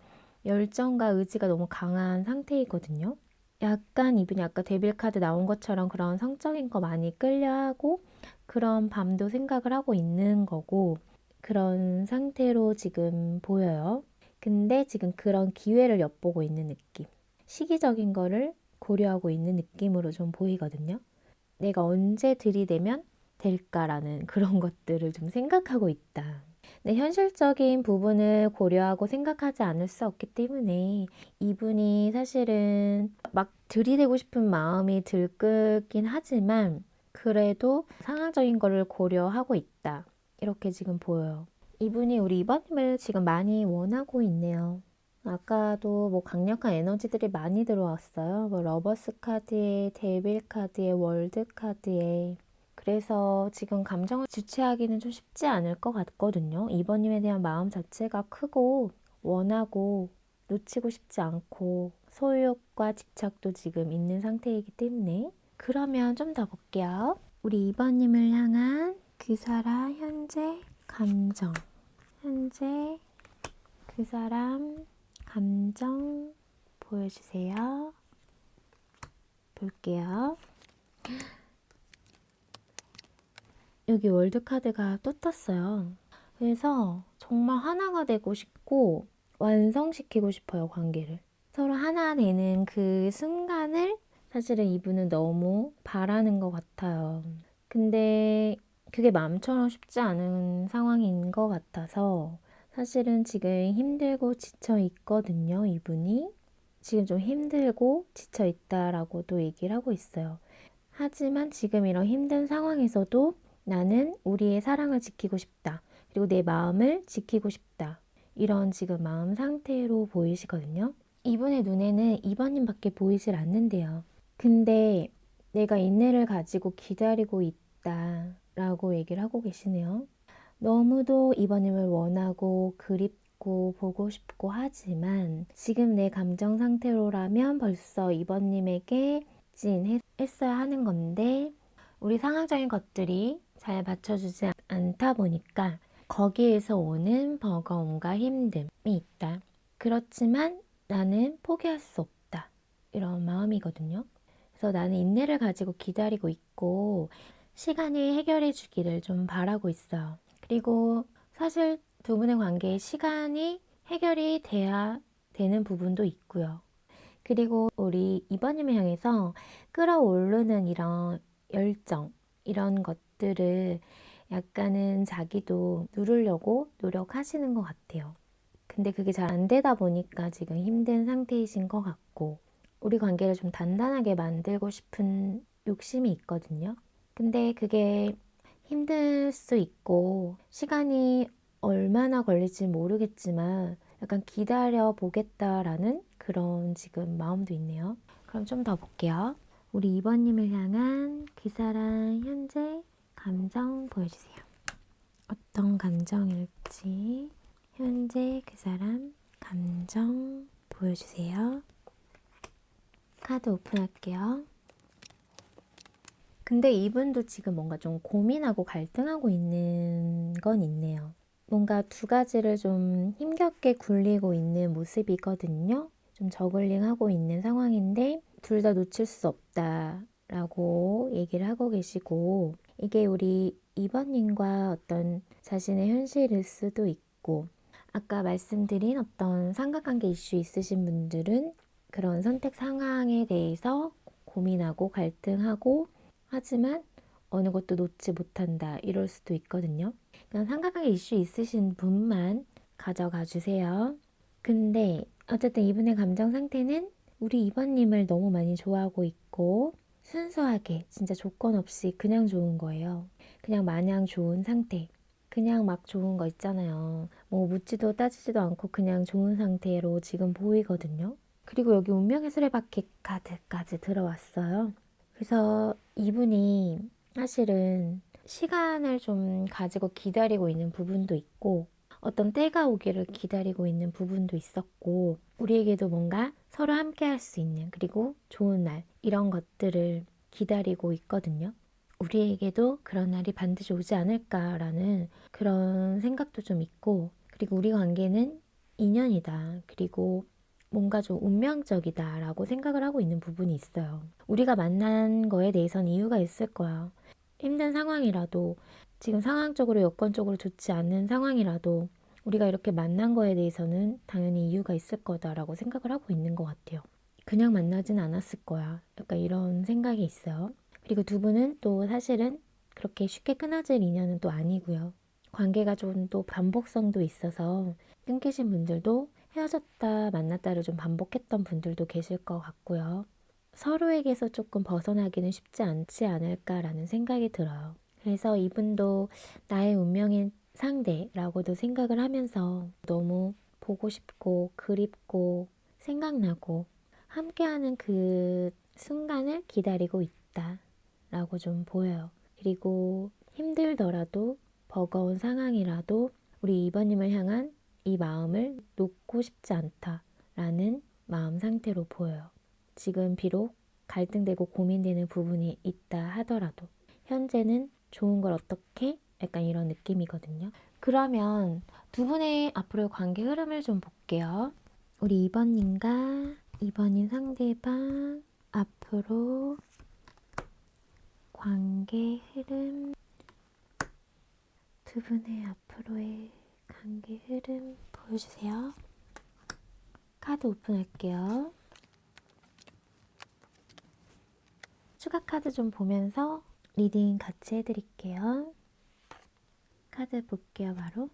열정과 의지가 너무 강한 상태이거든요. 약간 이분이 아까 데빌 카드 나온 것처럼 그런 성적인 거 많이 끌려하고 그런 밤도 생각을 하고 있는 거고 그런 상태로 지금 보여요. 근데 지금 그런 기회를 엿보고 있는 느낌. 시기적인 거를 고려하고 있는 느낌으로 좀 보이거든요. 내가 언제 들이대면 될까라는 그런 것들을 좀 생각하고 있다. 근데 현실적인 부분을 고려하고 생각하지 않을 수 없기 때문에 이분이 사실은 막 들이대고 싶은 마음이 들끓긴 하지만 그래도 상황적인 거를 고려하고 있다. 이렇게 지금 보여요. 이분이 우리 2번님을 지금 많이 원하고 있네요. 아까도 뭐 강력한 에너지들이 많이 들어왔어요. 뭐 러버스 카드에, 데빌 카드에, 월드 카드에. 그래서 지금 감정을 주체하기는 좀 쉽지 않을 것 같거든요. 2번님에 대한 마음 자체가 크고 원하고 놓치고 싶지 않고 소유욕과 집착도 지금 있는 상태이기 때문에 그러면 좀 더 볼게요. 우리 2번님을 향한 그 사람 현재 감정 현재 그 사람 감정 보여주세요. 볼게요. 여기 월드카드가 또 떴어요. 그래서 정말 하나가 되고 싶고 완성시키고 싶어요, 관계를. 서로 하나 되는 그 순간을 사실은 이분은 너무 바라는 것 같아요. 근데 그게 마음처럼 쉽지 않은 상황인 것 같아서 사실은 지금 힘들고 지쳐 있거든요, 이분이. 지금 좀 힘들고 지쳐 있다라고도 얘기를 하고 있어요. 하지만 지금 이런 힘든 상황에서도 나는 우리의 사랑을 지키고 싶다. 그리고 내 마음을 지키고 싶다. 이런 지금 마음 상태로 보이시거든요. 이분의 눈에는 2번님밖에 보이질 않는데요. 근데 내가 인내를 가지고 기다리고 있다 라고 얘기를 하고 계시네요. 너무도 2번님을 원하고 그립고 보고 싶고 하지만 지금 내 감정 상태로라면 벌써 2번님에게 했어야 하는 건데 우리 상황적인 것들이 잘 받쳐주지 않다 보니까 거기에서 오는 버거움과 힘듦이 있다. 그렇지만 나는 포기할 수 없다. 이런 마음이거든요. 그래서 나는 인내를 가지고 기다리고 있고 시간이 해결해 주기를 좀 바라고 있어요. 그리고 사실 두 분의 관계에 시간이 해결이 돼야 되는 부분도 있고요. 그리고 우리 2번님을 향해서 끌어오르는 이런 열정, 이런 것들을 약간은 자기도 누르려고 노력하시는 것 같아요. 근데 그게 잘 안 되다 보니까 지금 힘든 상태이신 것 같고, 우리 관계를 좀 단단하게 만들고 싶은 욕심이 있거든요. 근데 그게 힘들 수 있고, 시간이 얼마나 걸릴지 모르겠지만, 약간 기다려 보겠다라는 그런 지금 마음도 있네요. 그럼 좀 더 볼게요. 우리 2번님을 향한 그 사람 현재 감정 보여주세요. 어떤 감정일지 현재 그 사람 감정 보여주세요. 카드 오픈할게요. 근데 이분도 지금 뭔가 좀 고민하고 갈등하고 있는 건 있네요. 뭔가 두 가지를 좀 힘겹게 굴리고 있는 모습이거든요. 좀 저글링하고 있는 상황인데 둘 다 놓칠 수 없다라고 얘기를 하고 계시고 이게 우리 2번님과 어떤 자신의 현실일 수도 있고 아까 말씀드린 어떤 삼각관계 이슈 있으신 분들은 그런 선택 상황에 대해서 고민하고 갈등하고 하지만 어느 것도 놓지 못한다 이럴 수도 있거든요. 그냥 삼각관계 이슈 있으신 분만 가져가 주세요. 근데 어쨌든 이분의 감정 상태는 우리 2번님을 너무 많이 좋아하고 있고 순수하게 진짜 조건 없이 그냥 좋은 거예요. 그냥 마냥 좋은 상태. 그냥 막 좋은 거 있잖아요. 뭐 묻지도 따지지도 않고 그냥 좋은 상태로 지금 보이거든요. 그리고 여기 운명의 수레바퀴 카드까지 들어왔어요. 그래서 이분이 사실은 시간을 좀 가지고 기다리고 있는 부분도 있고 어떤 때가 오기를 기다리고 있는 부분도 있었고 우리에게도 뭔가 서로 함께 할 수 있는 그리고 좋은 날 이런 것들을 기다리고 있거든요. 우리에게도 그런 날이 반드시 오지 않을까라는 그런 생각도 좀 있고 그리고 우리 관계는 인연이다. 그리고 뭔가 좀 운명적이다라고 생각을 하고 있는 부분이 있어요. 우리가 만난 거에 대해서는 이유가 있을 거야. 힘든 상황이라도 지금 상황적으로 여건적으로 좋지 않은 상황이라도 우리가 이렇게 만난 거에 대해서는 당연히 이유가 있을 거다라고 생각을 하고 있는 것 같아요. 그냥 만나진 않았을 거야. 약간 이런 생각이 있어요. 그리고 두 분은 또 사실은 그렇게 쉽게 끊어질 인연은 또 아니고요. 관계가 좀 또 반복성도 있어서 끊기신 분들도 헤어졌다 만났다를 좀 반복했던 분들도 계실 것 같고요. 서로에게서 조금 벗어나기는 쉽지 않지 않을까라는 생각이 들어요. 그래서 이분도 나의 운명의 상대라고도 생각을 하면서 너무 보고 싶고 그립고 생각나고 함께하는 그 순간을 기다리고 있다라고 좀 보여요. 그리고 힘들더라도 버거운 상황이라도 우리 2번님을 향한 이 마음을 놓고 싶지 않다라는 마음 상태로 보여요. 지금 비록 갈등되고 고민되는 부분이 있다 하더라도 현재는 좋은 걸 어떻게? 약간 이런 느낌이거든요. 그러면 두 분의 앞으로의 관계 흐름을 좀 볼게요. 우리 2번님과 2번인 상대방 앞으로 관계 흐름, 두 분의 앞으로의 관계 흐름 보여주세요. 카드 오픈할게요. 추가 카드 좀 보면서 리딩 같이 해드릴게요. 카드 볼게요, 바로.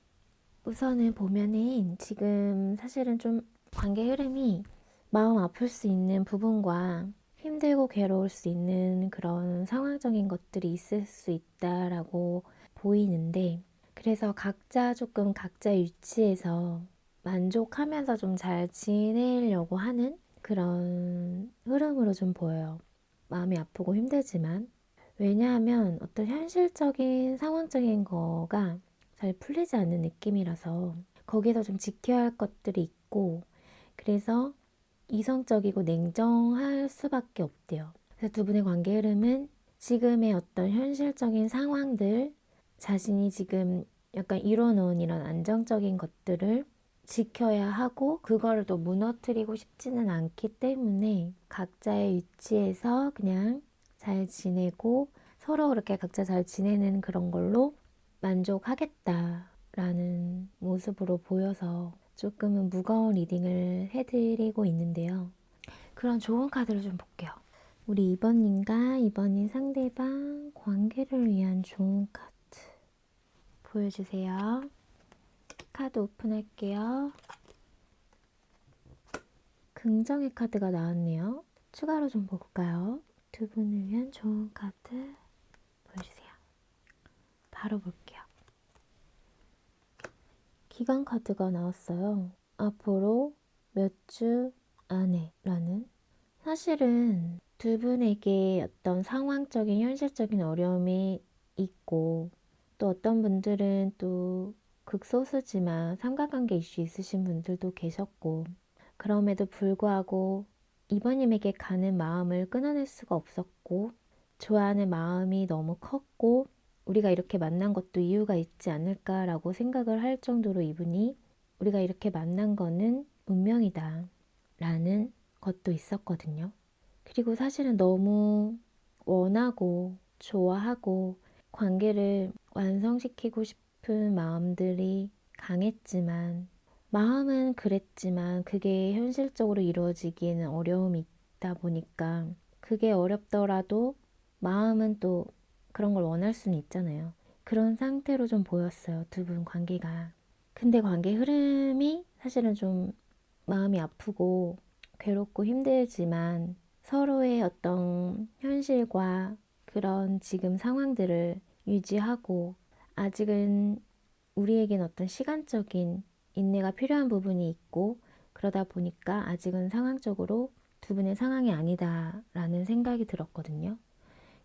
우선은 보면은 지금 사실은 좀 관계 흐름이 마음 아플 수 있는 부분과 힘들고 괴로울 수 있는 그런 상황적인 것들이 있을 수 있다라고 보이는데, 그래서 각자 조금 각자의 위치에서 만족하면서 좀 잘 지내려고 하는 그런 흐름으로 좀 보여요. 마음이 아프고 힘들지만. 왜냐하면 어떤 현실적인 상황적인 거가 잘 풀리지 않는 느낌이라서 거기서 좀 지켜야 할 것들이 있고, 그래서 이성적이고 냉정할 수밖에 없대요. 그래서 두 분의 관계 흐름은 지금의 어떤 현실적인 상황들, 자신이 지금 약간 이뤄놓은 이런 안정적인 것들을 지켜야 하고 그거를 또 무너뜨리고 싶지는 않기 때문에 각자의 위치에서 그냥 잘 지내고 서로 그렇게 각자 잘 지내는 그런 걸로 만족하겠다라는 모습으로 보여서 조금은 무거운 리딩을 해드리고 있는데요. 그런 좋은 카드를 좀 볼게요. 우리 2번님과 2번인 상대방 관계를 위한 좋은 카드 보여주세요. 카드 오픈할게요. 긍정의 카드가 나왔네요. 추가로 좀 볼까요? 두 분을 위한 좋은 카드 보여주세요. 바로 볼게요. 기간 카드가 나왔어요. 앞으로 몇 주 안에 라는, 사실은 두 분에게 어떤 상황적인 현실적인 어려움이 있고 또 어떤 분들은 또 극소수지만 삼각관계 이슈 있으신 분들도 계셨고, 그럼에도 불구하고 이번님에게 가는 마음을 끊어낼 수가 없었고 좋아하는 마음이 너무 컸고 우리가 이렇게 만난 것도 이유가 있지 않을까라고 생각을 할 정도로 이분이 우리가 이렇게 만난 거는 운명이다 라는 것도 있었거든요. 그리고 사실은 너무 원하고 좋아하고 관계를 완성시키고 싶은 마음들이 강했지만, 마음은 그랬지만 그게 현실적으로 이루어지기에는 어려움이 있다 보니까 그게 어렵더라도 마음은 또 그런 걸 원할 수는 있잖아요. 그런 상태로 좀 보였어요, 두 분 관계가. 근데 관계 흐름이 사실은 좀 마음이 아프고 괴롭고 힘들지만 서로의 어떤 현실과 그런 지금 상황들을 유지하고, 아직은 우리에겐 어떤 시간적인 인내가 필요한 부분이 있고 그러다 보니까 아직은 상황적으로 두 분의 상황이 아니다라는 생각이 들었거든요.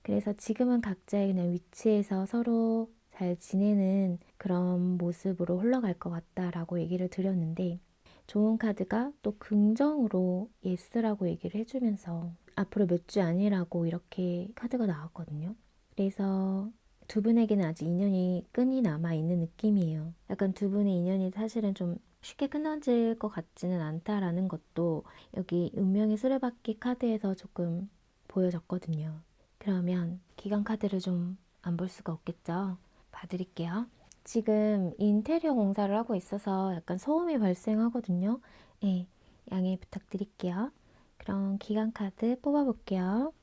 그래서 지금은 각자의 그냥 위치에서 서로 잘 지내는 그런 모습으로 흘러갈 것 같다라고 얘기를 드렸는데, 좋은 카드가 또 긍정으로 예스라고 얘기를 해주면서 앞으로 몇 주 아니라고 이렇게 카드가 나왔거든요. 그래서 두 분에게는 아직 인연이 끈이 남아있는 느낌이에요. 약간 두 분의 인연이 사실은 좀 쉽게 끊어질 것 같지는 않다라는 것도 여기 운명의 수레바퀴 카드에서 조금 보여졌거든요. 그러면 기간 카드를 좀 안 볼 수가 없겠죠? 봐드릴게요. 지금 인테리어 공사를 하고 있어서 약간 소음이 발생하거든요. 네, 양해 부탁드릴게요. 그럼 기간 카드 뽑아볼게요.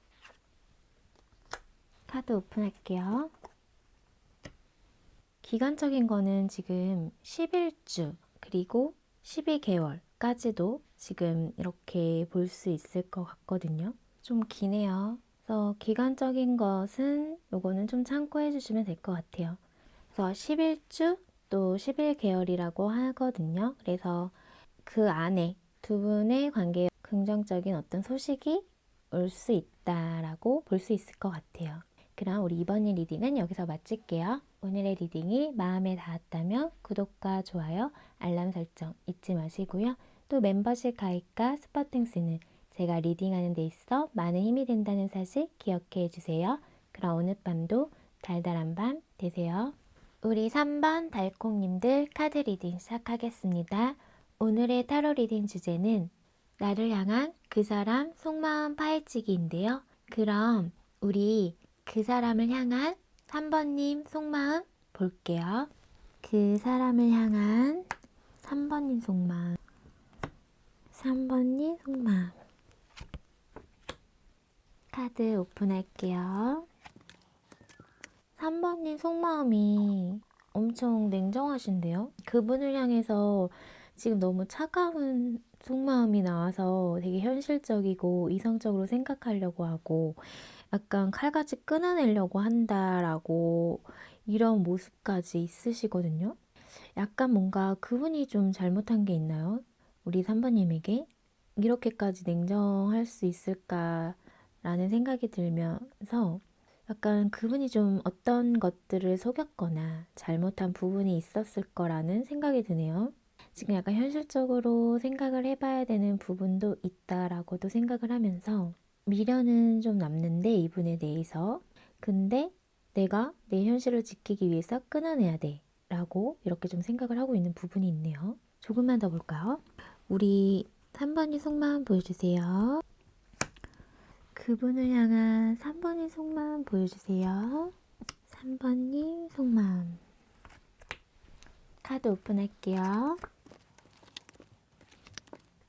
카드 오픈할게요. 기간적인 거는 지금 11주 그리고 12개월까지도 지금 이렇게 볼 수 있을 것 같거든요. 좀 기네요. 그래서 기간적인 것은 요거는 좀 참고해 주시면 될 것 같아요. 그래서 11주 또 11개월이라고 하거든요. 그래서 그 안에 두 분의 관계에 긍정적인 어떤 소식이 올 수 있다라고 볼 수 있을 것 같아요. 그럼 우리 이번 일 리딩은 여기서 마칠게요. 오늘의 리딩이 마음에 닿았다면 구독과 좋아요, 알람 설정 잊지 마시고요. 또 멤버십 가입과 스팟땡스는 제가 리딩하는 데 있어 많은 힘이 된다는 사실 기억해 주세요. 그럼 오늘 밤도 달달한 밤 되세요. 우리 3번 달콩님들 카드 리딩 시작하겠습니다. 오늘의 타로 리딩 주제는 나를 향한 그 사람 속마음 파헤치기인데요. 그럼 우리 그 사람을 향한 3번님 속마음 볼게요. 그 사람을 향한 3번님 속마음. 3번님 속마음. 카드 오픈할게요. 3번님 속마음이 엄청 냉정하신데요? 그분을 향해서 지금 너무 차가운 속마음이 나와서 되게 현실적이고 이성적으로 생각하려고 하고 약간 칼같이 끊어내려고 한다라고 이런 모습까지 있으시거든요. 약간 뭔가 그분이 좀 잘못한 게 있나요? 우리 3번님에게? 이렇게까지 냉정할 수 있을까라는 생각이 들면서 약간 그분이 좀 어떤 것들을 속였거나 잘못한 부분이 있었을 거라는 생각이 드네요. 지금 약간 현실적으로 생각을 해봐야 되는 부분도 있다라고도 생각을 하면서 미련은 좀 남는데 이분에 대해서 근데 내가 내 현실을 지키기 위해서 끊어내야 돼 라고 이렇게 좀 생각을 하고 있는 부분이 있네요. 조금만 더 볼까요? 우리 3번이 속마음 보여주세요. 그분을 향한 3번님 속마음 보여주세요. 3번님 속마음. 카드 오픈할게요.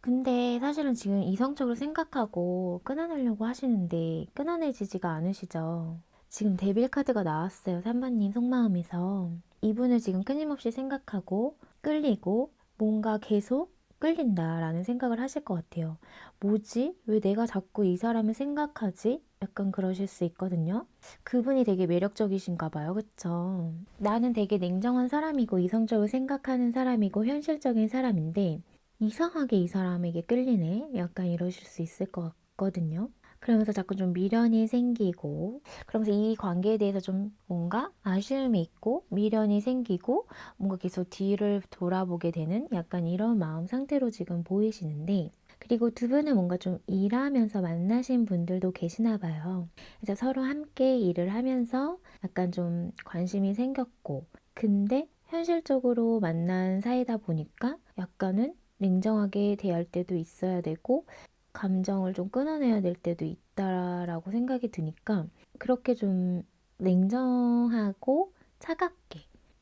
근데 사실은 지금 이성적으로 생각하고 끊어내려고 하시는데 끊어내지지가 않으시죠? 지금 데빌 카드가 나왔어요. 3번님 속마음에서. 이분을 지금 끊임없이 생각하고 끌리고 뭔가 계속 끌린다라는 생각을 하실 것 같아요. 뭐지? 왜 내가 자꾸 이 사람을 생각하지? 약간 그러실 수 있거든요. 그분이 되게 매력적이신가 봐요. 그쵸? 나는 되게 냉정한 사람이고 이성적으로 생각하는 사람이고 현실적인 사람인데 이상하게 이 사람에게 끌리네? 약간 이러실 수 있을 것 같거든요. 그러면서 자꾸 좀 미련이 생기고, 그러면서 이 관계에 대해서 좀 뭔가 아쉬움이 있고, 미련이 생기고, 뭔가 계속 뒤를 돌아보게 되는 약간 이런 마음 상태로 지금 보이시는데, 그리고 두 분은 뭔가 좀 일하면서 만나신 분들도 계시나 봐요. 그래서 서로 함께 일을 하면서 약간 좀 관심이 생겼고, 근데 현실적으로 만난 사이다 보니까 약간은 냉정하게 대할 때도 있어야 되고, 감정을 좀 끊어내야 될 때도 있다라고 생각이 드니까 그렇게 좀 냉정하고 차갑게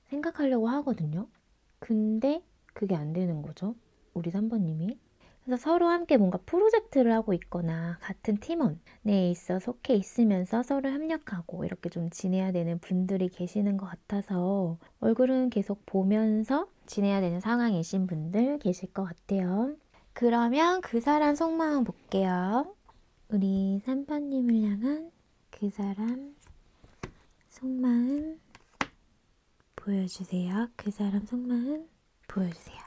생각하려고 하거든요. 근데 그게 안 되는 거죠. 우리 3번님이. 그래서 서로 함께 뭔가 프로젝트를 하고 있거나 같은 팀원에 있어 속해 있으면서 서로 협력하고 이렇게 좀 지내야 되는 분들이 계시는 것 같아서 얼굴은 계속 보면서 지내야 되는 상황이신 분들 계실 것 같아요. 그러면 그 사람 속마음 볼게요. 우리 3번님을 향한 그 사람 속마음 보여주세요. 그 사람 속마음 보여주세요.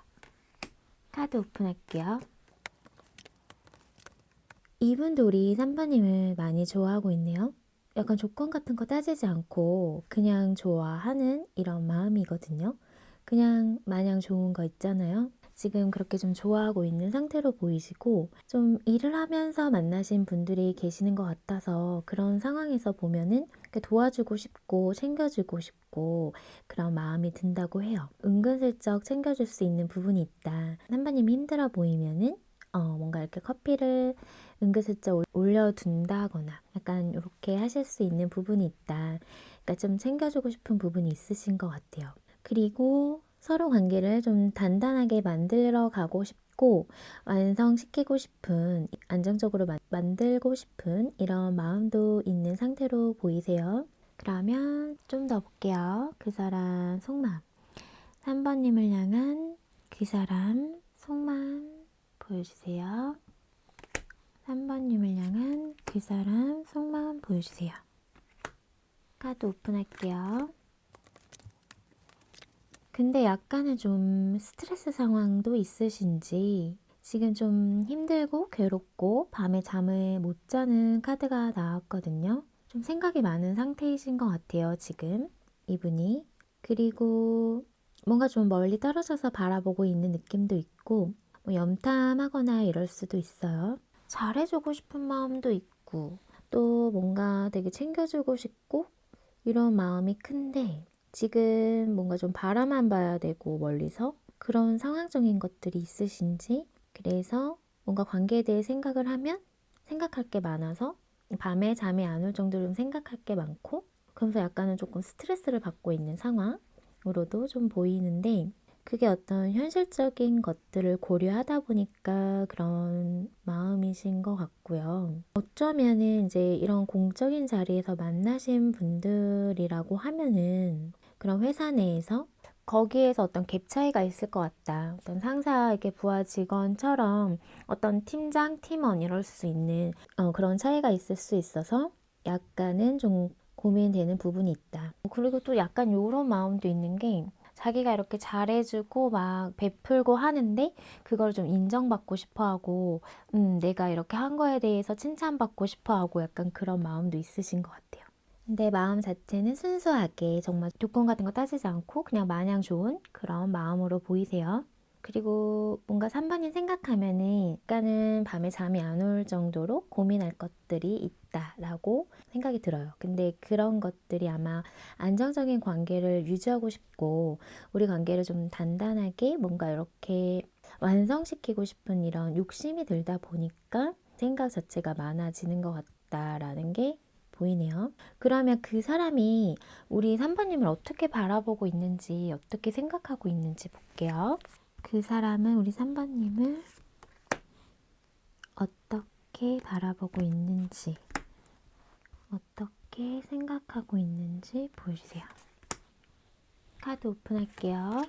카드 오픈할게요. 이분도 우리 3번님을 많이 좋아하고 있네요. 약간 조건 같은 거 따지지 않고 그냥 좋아하는 이런 마음이거든요. 그냥 마냥 좋은 거 있잖아요. 지금 그렇게 좀 좋아하고 있는 상태로 보이시고 좀 일을 하면서 만나신 분들이 계시는 것 같아서 그런 상황에서 보면은 도와주고 싶고 챙겨주고 싶고 그런 마음이 든다고 해요. 은근슬쩍 챙겨줄 수 있는 부분이 있다. 3번님이 힘들어 보이면은 뭔가 이렇게 커피를 은근슬쩍 올려둔다거나 약간 이렇게 하실 수 있는 부분이 있다. 그러니까 좀 챙겨주고 싶은 부분이 있으신 것 같아요. 그리고 서로 관계를 좀 단단하게 만들어 가고 싶고 완성시키고 싶은 안정적으로 만들고 싶은 이런 마음도 있는 상태로 보이세요. 그러면 좀 더 볼게요. 그 사람 속마음. 3번님을 향한 그 사람 속마음 보여주세요. 3번님을 향한 그 사람 속마음 보여주세요. 카드 오픈할게요. 근데 약간은 좀 스트레스 상황도 있으신지 지금 좀 힘들고 괴롭고 밤에 잠을 못 자는 카드가 나왔거든요. 좀 생각이 많은 상태이신 것 같아요, 지금 이분이. 그리고 뭔가 좀 멀리 떨어져서 바라보고 있는 느낌도 있고 뭐 염탐하거나 이럴 수도 있어요. 잘해주고 싶은 마음도 있고 또 뭔가 되게 챙겨주고 싶고 이런 마음이 큰데 지금 뭔가 좀 바라만 봐야 되고 멀리서 그런 상황적인 것들이 있으신지 그래서 뭔가 관계에 대해 생각을 하면 생각할 게 많아서 밤에 잠이 안 올 정도로 생각할 게 많고 그러면서 약간은 조금 스트레스를 받고 있는 상황으로도 좀 보이는데 그게 어떤 현실적인 것들을 고려하다 보니까 그런 마음이신 것 같고요. 어쩌면은 이제 이런 공적인 자리에서 만나신 분들이라고 하면은 그런 회사 내에서 거기에서 어떤 갭 차이가 있을 것 같다. 어떤 상사에게 부하 직원처럼 어떤 팀장, 팀원 이럴 수 있는 그런 차이가 있을 수 있어서 약간은 좀 고민되는 부분이 있다. 그리고 또 약간 이런 마음도 있는 게 자기가 이렇게 잘해주고 막 베풀고 하는데 그걸 좀 인정받고 싶어하고 내가 이렇게 한 거에 대해서 칭찬받고 싶어하고 약간 그런 마음도 있으신 것 같아요. 근데 마음 자체는 순수하게 정말 조건 같은 거 따지지 않고 그냥 마냥 좋은 그런 마음으로 보이세요. 그리고 뭔가 3번님 생각하면은 약간은 밤에 잠이 안 올 정도로 고민할 것들이 있다라고 생각이 들어요. 근데 그런 것들이 아마 안정적인 관계를 유지하고 싶고 우리 관계를 좀 단단하게 뭔가 이렇게 완성시키고 싶은 이런 욕심이 들다 보니까 생각 자체가 많아지는 것 같다라는 게 보이네요. 그러면 그 사람이 우리 3번님을 어떻게 바라보고 있는지, 어떻게 생각하고 있는지 볼게요. 그 사람은 우리 3번님을 어떻게 바라보고 있는지, 어떻게 생각하고 있는지 보여주세요. 카드 오픈할게요.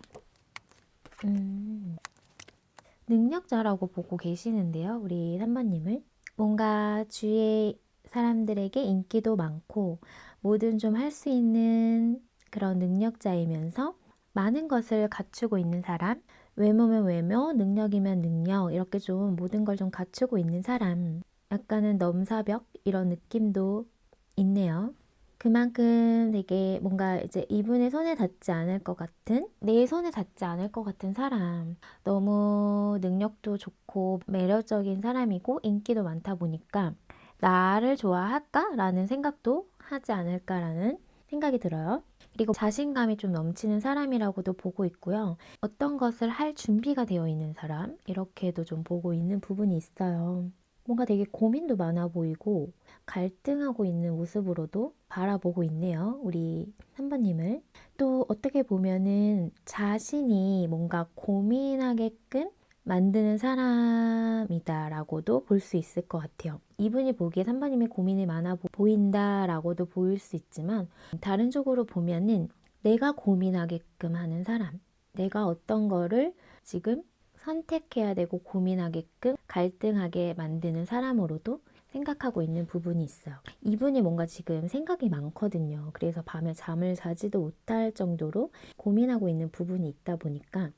능력자라고 보고 계시는데요. 우리 3번님을. 뭔가 주위에 사람들에게 인기도 많고 뭐든 좀 할 수 있는 그런 능력자이면서 많은 것을 갖추고 있는 사람, 외모면 외모, 능력이면 능력 이렇게 좀 모든 걸 좀 갖추고 있는 사람, 약간은 넘사벽 이런 느낌도 있네요. 그만큼 되게 뭔가 이제 이분의 손에 닿지 않을 것 같은, 내 손에 닿지 않을 것 같은 사람, 너무 능력도 좋고 매력적인 사람이고 인기도 많다 보니까 나를 좋아할까? 라는 생각도 하지 않을까라는 생각이 들어요. 그리고 자신감이 좀 넘치는 사람이라고도 보고 있고요. 어떤 것을 할 준비가 되어 있는 사람, 이렇게도 좀 보고 있는 부분이 있어요. 뭔가 되게 고민도 많아 보이고 갈등하고 있는 모습으로도 바라보고 있네요. 우리 3번님을. 또 어떻게 보면은 자신이 뭔가 고민하게끔 만드는 사람이다라고도 볼 수 있을 것 같아요. 이분이 보기에 3번님이 고민이 많아 보인다라고도 보일 수 있지만 다른 쪽으로 보면은 내가 고민하게끔 하는 사람, 내가 어떤 거를 지금 선택해야 되고 고민하게끔 갈등하게 만드는 사람으로도 생각하고 있는 부분이 있어요. 이분이 뭔가 지금 생각이 많거든요. 그래서 밤에 잠을 자지도 못할 정도로 고민하고 있는 부분이 있다 보니까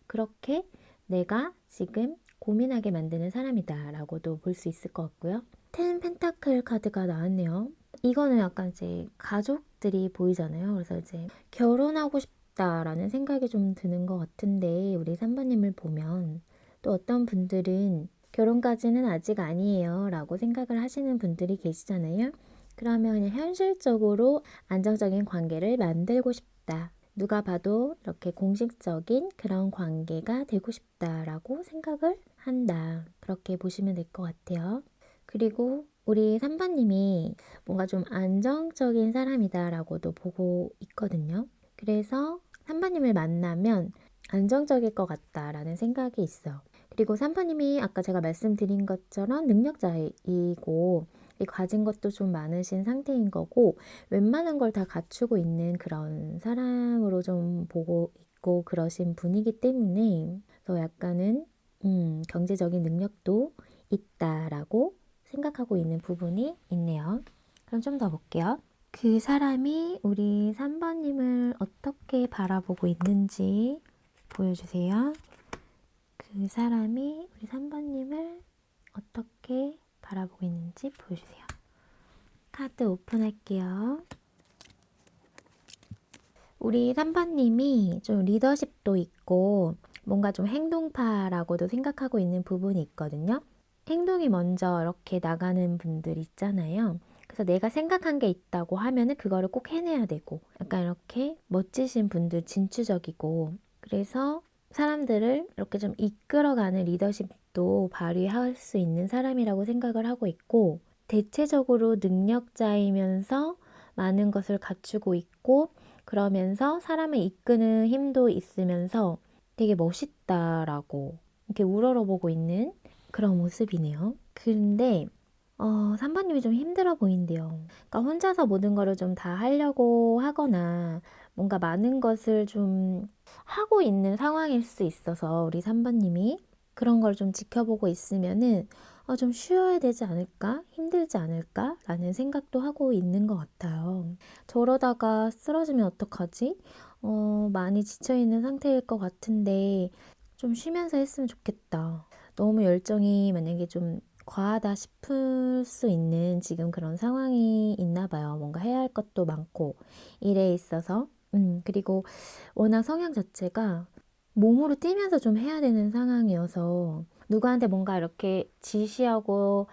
그렇게 내가 지금 고민하게 만드는 사람이다 라고도 볼 수 있을 것 같고요. 텐 펜타클 카드가 나왔네요. 이거는 약간 이제 가족들이 보이잖아요. 그래서 이제 결혼하고 싶다라는 생각이 좀 드는 것 같은데 우리 3번님을 보면 또 어떤 분들은 결혼까지는 아직 아니에요 라고 생각을 하시는 분들이 계시잖아요. 그러면 그냥 현실적으로 안정적인 관계를 만들고 싶다. 누가 봐도 이렇게 공식적인 그런 관계가 되고 싶다라고 생각을 한다. 그렇게 보시면 될 것 같아요. 그리고 우리 3번님이 뭔가 좀 안정적인 사람이다라고도 보고 있거든요. 그래서 3번님을 만나면 안정적일 것 같다라는 생각이 있어요. 그리고 3번님이 아까 제가 말씀드린 것처럼 능력자이고 가진 것도 좀 많으신 상태인 거고 웬만한 걸 다 갖추고 있는 그런 사람으로 좀 보고 있고 그러신 분이기 때문에 더 약간은 경제적인 능력도 있다라고 생각하고 있는 부분이 있네요. 그럼 좀 더 볼게요. 그 사람이 우리 3번님을 어떻게 바라보고 있는지 보여주세요. 그 사람이 우리 3번님을 어떻게 바라보고 있는지 보여주세요. 카드 오픈할게요. 우리 3번님이 좀 리더십도 있고 뭔가 좀 행동파라고도 생각하고 있는 부분이 있거든요. 행동이 먼저 이렇게 나가는 분들 있잖아요. 그래서 내가 생각한 게 있다고 하면은 그거를 꼭 해내야 되고 약간 이렇게 멋지신 분들 진취적이고 그래서 사람들을 이렇게 좀 이끌어가는 리더십도 발휘할 수 있는 사람이라고 생각을 하고 있고 대체적으로 능력자이면서 많은 것을 갖추고 있고 그러면서 사람을 이끄는 힘도 있으면서 되게 멋있다라고 이렇게 우러러보고 있는 그런 모습이네요. 근데 3번님이 좀 힘들어 보인대요. 그러니까 혼자서 모든 거를 좀 다 하려고 하거나 뭔가 많은 것을 좀 하고 있는 상황일 수 있어서 우리 3번님이 그런 걸 좀 지켜보고 있으면은 좀 쉬어야 되지 않을까? 힘들지 않을까? 라는 생각도 하고 있는 것 같아요. 저러다가 쓰러지면 어떡하지? 많이 지쳐있는 상태일 것 같은데 좀 쉬면서 했으면 좋겠다. 너무 열정이 만약에 좀 과하다 싶을 수 있는 지금 그런 상황이 있나 봐요. 뭔가 해야 할 것도 많고 일에 있어서 그리고 워낙 성향 자체가 몸으로 뛰면서 좀 해야 되는 상황이어서 누구한테 뭔가 이렇게 지시하고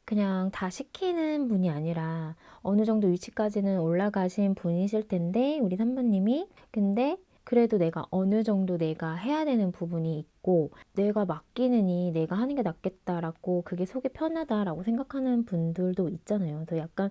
그냥 다 시키는 분이 아니라 어느 정도 위치까지는 올라가신 분이실 텐데 우리 3번님이 근데 그래도 내가 어느 정도 내가 해야 되는 부분이 있고 내가 맡기느니 내가 하는 게 낫겠다라고 그게 속이 편하다라고 생각하는 분들도 있잖아요. 그래서 약간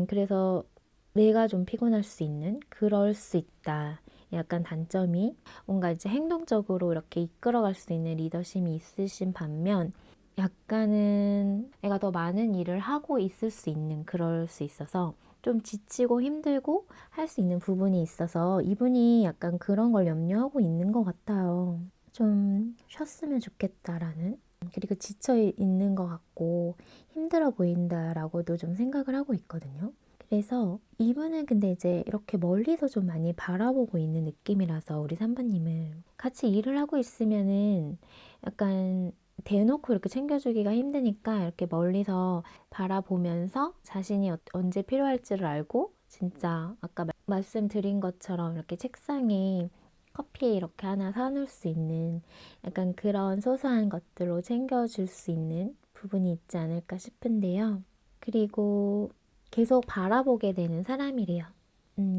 그래서 내가 좀 피곤할 수 있는 그럴 수 있다. 약간 단점이 뭔가 이제 행동적으로 이렇게 이끌어갈 수 있는 리더십이 있으신 반면 약간은 내가 더 많은 일을 하고 있을 수 있는 그럴 수 있어서 좀 지치고 힘들고 할 수 있는 부분이 있어서 이분이 약간 그런 걸 염려하고 있는 것 같아요. 좀 쉬었으면 좋겠다라는 그리고 지쳐 있는 것 같고 힘들어 보인다라고도 좀 생각을 하고 있거든요. 그래서 이분은 근데 이제 이렇게 멀리서 좀 많이 바라보고 있는 느낌이라서 우리 3번님을 같이 일을 하고 있으면은 약간 대놓고 이렇게 챙겨주기가 힘드니까 이렇게 멀리서 바라보면서 자신이 언제 필요할지를 알고 진짜 아까 말씀드린 것처럼 이렇게 책상에 커피 이렇게 하나 사놓을 수 있는 약간 그런 소소한 것들로 챙겨줄 수 있는 부분이 있지 않을까 싶은데요. 그리고 계속 바라보게 되는 사람이래요.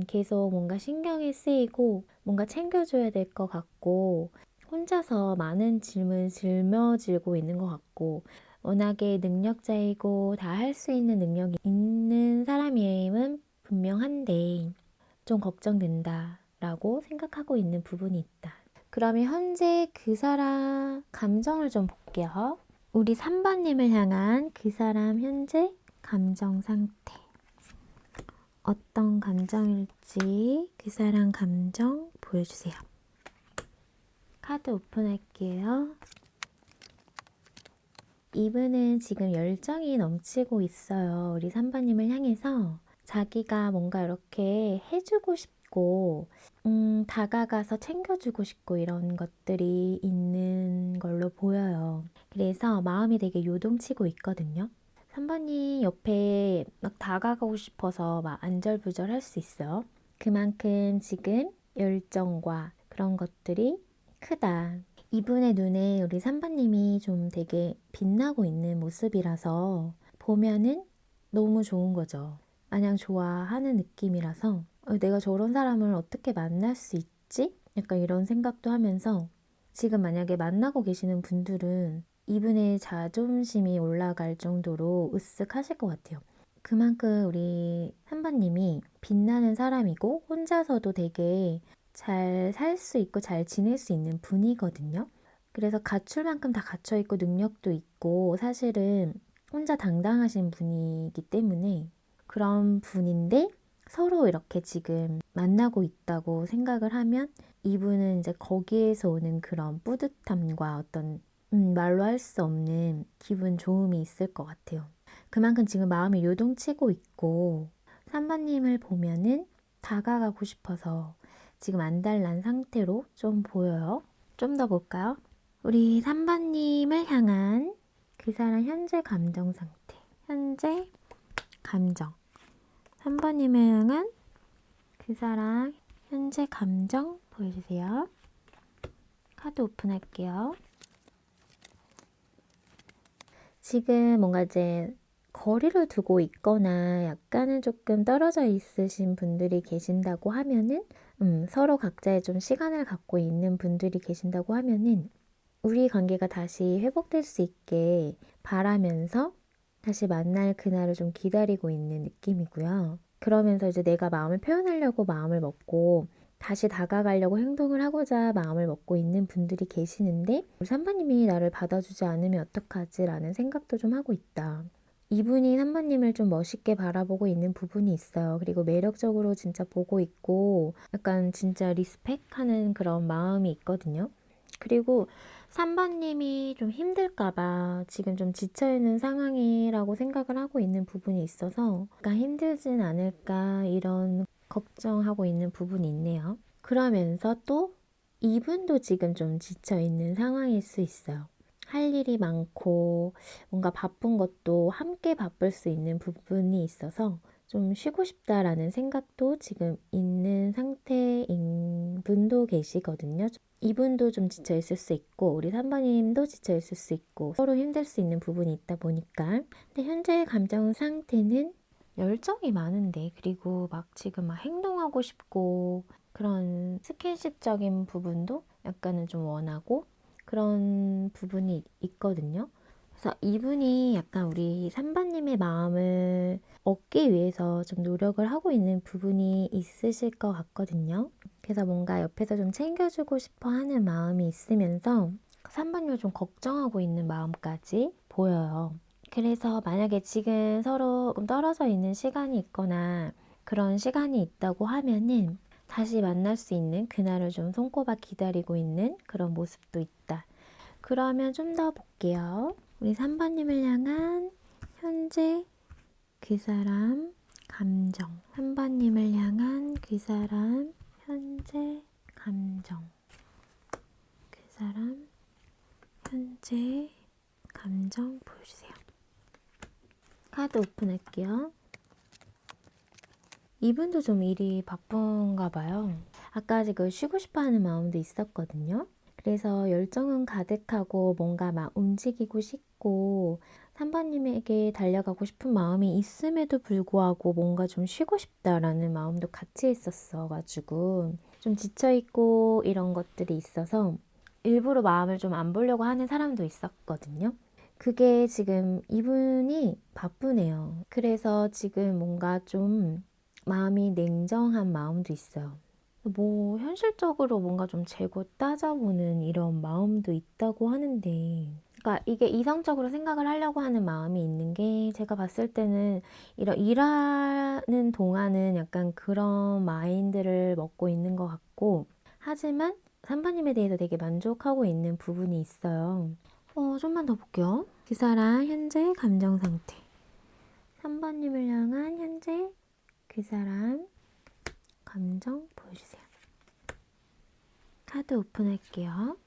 계속 뭔가 신경이 쓰이고 뭔가 챙겨줘야 될 것 같고 혼자서 많은 짐을 짊어지고 있는 것 같고 워낙에 능력자이고 다 할 수 있는 능력이 있는 사람임은 분명한데 좀 걱정된다라고 생각하고 있는 부분이 있다. 그러면 현재 그 사람 감정을 좀 볼게요. 우리 3번님을 향한 그 사람 현재 감정 상태. 어떤 감정일지 그 사람 감정 보여주세요. 카드 오픈할게요. 이분은 지금 열정이 넘치고 있어요. 우리 3번님을 향해서 자기가 뭔가 이렇게 해주고 싶고 다가가서 챙겨주고 싶고 이런 것들이 있는 걸로 보여요. 그래서 마음이 되게 요동치고 있거든요. 3번이 옆에 막 다가가고 싶어서 막 안절부절 할 수 있어요. 그만큼 지금 열정과 그런 것들이 크다. 이분의 눈에 우리 3번님이 좀 되게 빛나고 있는 모습이라서 보면은 너무 좋은 거죠. 마냥 좋아하는 느낌이라서 내가 저런 사람을 어떻게 만날 수 있지? 약간 이런 생각도 하면서 지금 만약에 만나고 계시는 분들은 이분의 자존심이 올라갈 정도로 으쓱하실 것 같아요. 그만큼 우리 3번님이 빛나는 사람이고 혼자서도 되게 잘 살 수 있고 잘 지낼 수 있는 분이거든요. 그래서 갖출 만큼 다 갖춰 있고 능력도 있고 사실은 혼자 당당하신 분이기 때문에 그런 분인데 서로 이렇게 지금 만나고 있다고 생각을 하면 이분은 이제 거기에서 오는 그런 뿌듯함과 어떤 말로 할 수 없는 기분 좋음이 있을 것 같아요. 그만큼 지금 마음이 요동치고 있고 3번님을 보면은 다가가고 싶어서 지금 안달난 상태로 좀 보여요. 좀 더 볼까요? 우리 3번님을 향한 그 사람 현재 감정 상태. 현재 감정. 3번님을 향한 그 사람 현재 감정 보여주세요. 카드 오픈할게요. 지금 뭔가 이제 거리를 두고 있거나 약간은 조금 떨어져 있으신 분들이 계신다고 하면은 서로 각자의 좀 시간을 갖고 있는 분들이 계신다고 하면은 우리 관계가 다시 회복될 수 있게 바라면서 다시 만날 그날을 좀 기다리고 있는 느낌이고요. 그러면서 이제 내가 마음을 표현하려고 마음을 먹고 다시 다가가려고 행동을 하고자 마음을 먹고 있는 분들이 계시는데 우리 3번님이 나를 받아주지 않으면 어떡하지? 라는 생각도 좀 하고 있다. 이분이 3번님을 좀 멋있게 바라보고 있는 부분이 있어요. 그리고 매력적으로 진짜 보고 있고 약간 진짜 리스펙하는 그런 마음이 있거든요. 그리고 3번님이 좀 힘들까봐 지금 좀 지쳐있는 상황이라고 생각을 하고 있는 부분이 있어서 약간 힘들진 않을까 이런 걱정하고 있는 부분이 있네요. 그러면서 또 이분도 지금 좀 지쳐있는 상황일 수 있어요. 할 일이 많고 뭔가 바쁜 것도 함께 바쁠 수 있는 부분이 있어서 좀 쉬고 싶다라는 생각도 지금 있는 상태인 분도 계시거든요. 이분도 좀 지쳐 있을 수 있고 우리 3번님도 지쳐 있을 수 있고 서로 힘들 수 있는 부분이 있다 보니까 근데 현재 감정 상태는 열정이 많은데 그리고 막 지금 막 행동하고 싶고 그런 스킨십적인 부분도 약간은 좀 원하고 그런 부분이 있거든요. 그래서 이분이 약간 우리 3번님의 마음을 얻기 위해서 좀 노력을 하고 있는 부분이 있으실 것 같거든요. 그래서 뭔가 옆에서 좀 챙겨주고 싶어 하는 마음이 있으면서 3번님을 좀 걱정하고 있는 마음까지 보여요. 그래서 만약에 지금 서로 조금 떨어져 있는 시간이 있거나 그런 시간이 있다고 하면은 다시 만날 수 있는 그날을 좀 손꼽아 기다리고 있는 그런 모습도 있다. 그러면 좀 더 볼게요. 우리 3번님을 향한 현재 그 사람 감정. 3번님을 향한 그 사람 현재 감정. 그 사람 현재 감정 보여주세요. 카드 오픈할게요. 이분도 좀 일이 바쁜가 봐요. 아까 지금 쉬고 싶어 하는 마음도 있었거든요. 그래서 열정은 가득하고 뭔가 막 움직이고 싶고 3번님에게 달려가고 싶은 마음이 있음에도 불구하고 뭔가 좀 쉬고 싶다라는 마음도 같이 있었어가지고 좀 지쳐있고 이런 것들이 있어서 일부러 마음을 좀 안 보려고 하는 사람도 있었거든요. 그게 지금 이분이 바쁘네요. 그래서 지금 뭔가 좀 마음이 냉정한 마음도 있어요. 뭐 현실적으로 뭔가 좀 재고 따져보는 이런 마음도 있다고 하는데 그러니까 이게 이성적으로 생각을 하려고 하는 마음이 있는 게 제가 봤을 때는 이런 일하는 동안은 약간 그런 마인드를 먹고 있는 것 같고 하지만 3번님에 대해서 되게 만족하고 있는 부분이 있어요. 좀만 더 볼게요. 그 사람 현재 감정 상태 3번님을 향한 현재 그 사람 감정 보여주세요. 카드 오픈할게요.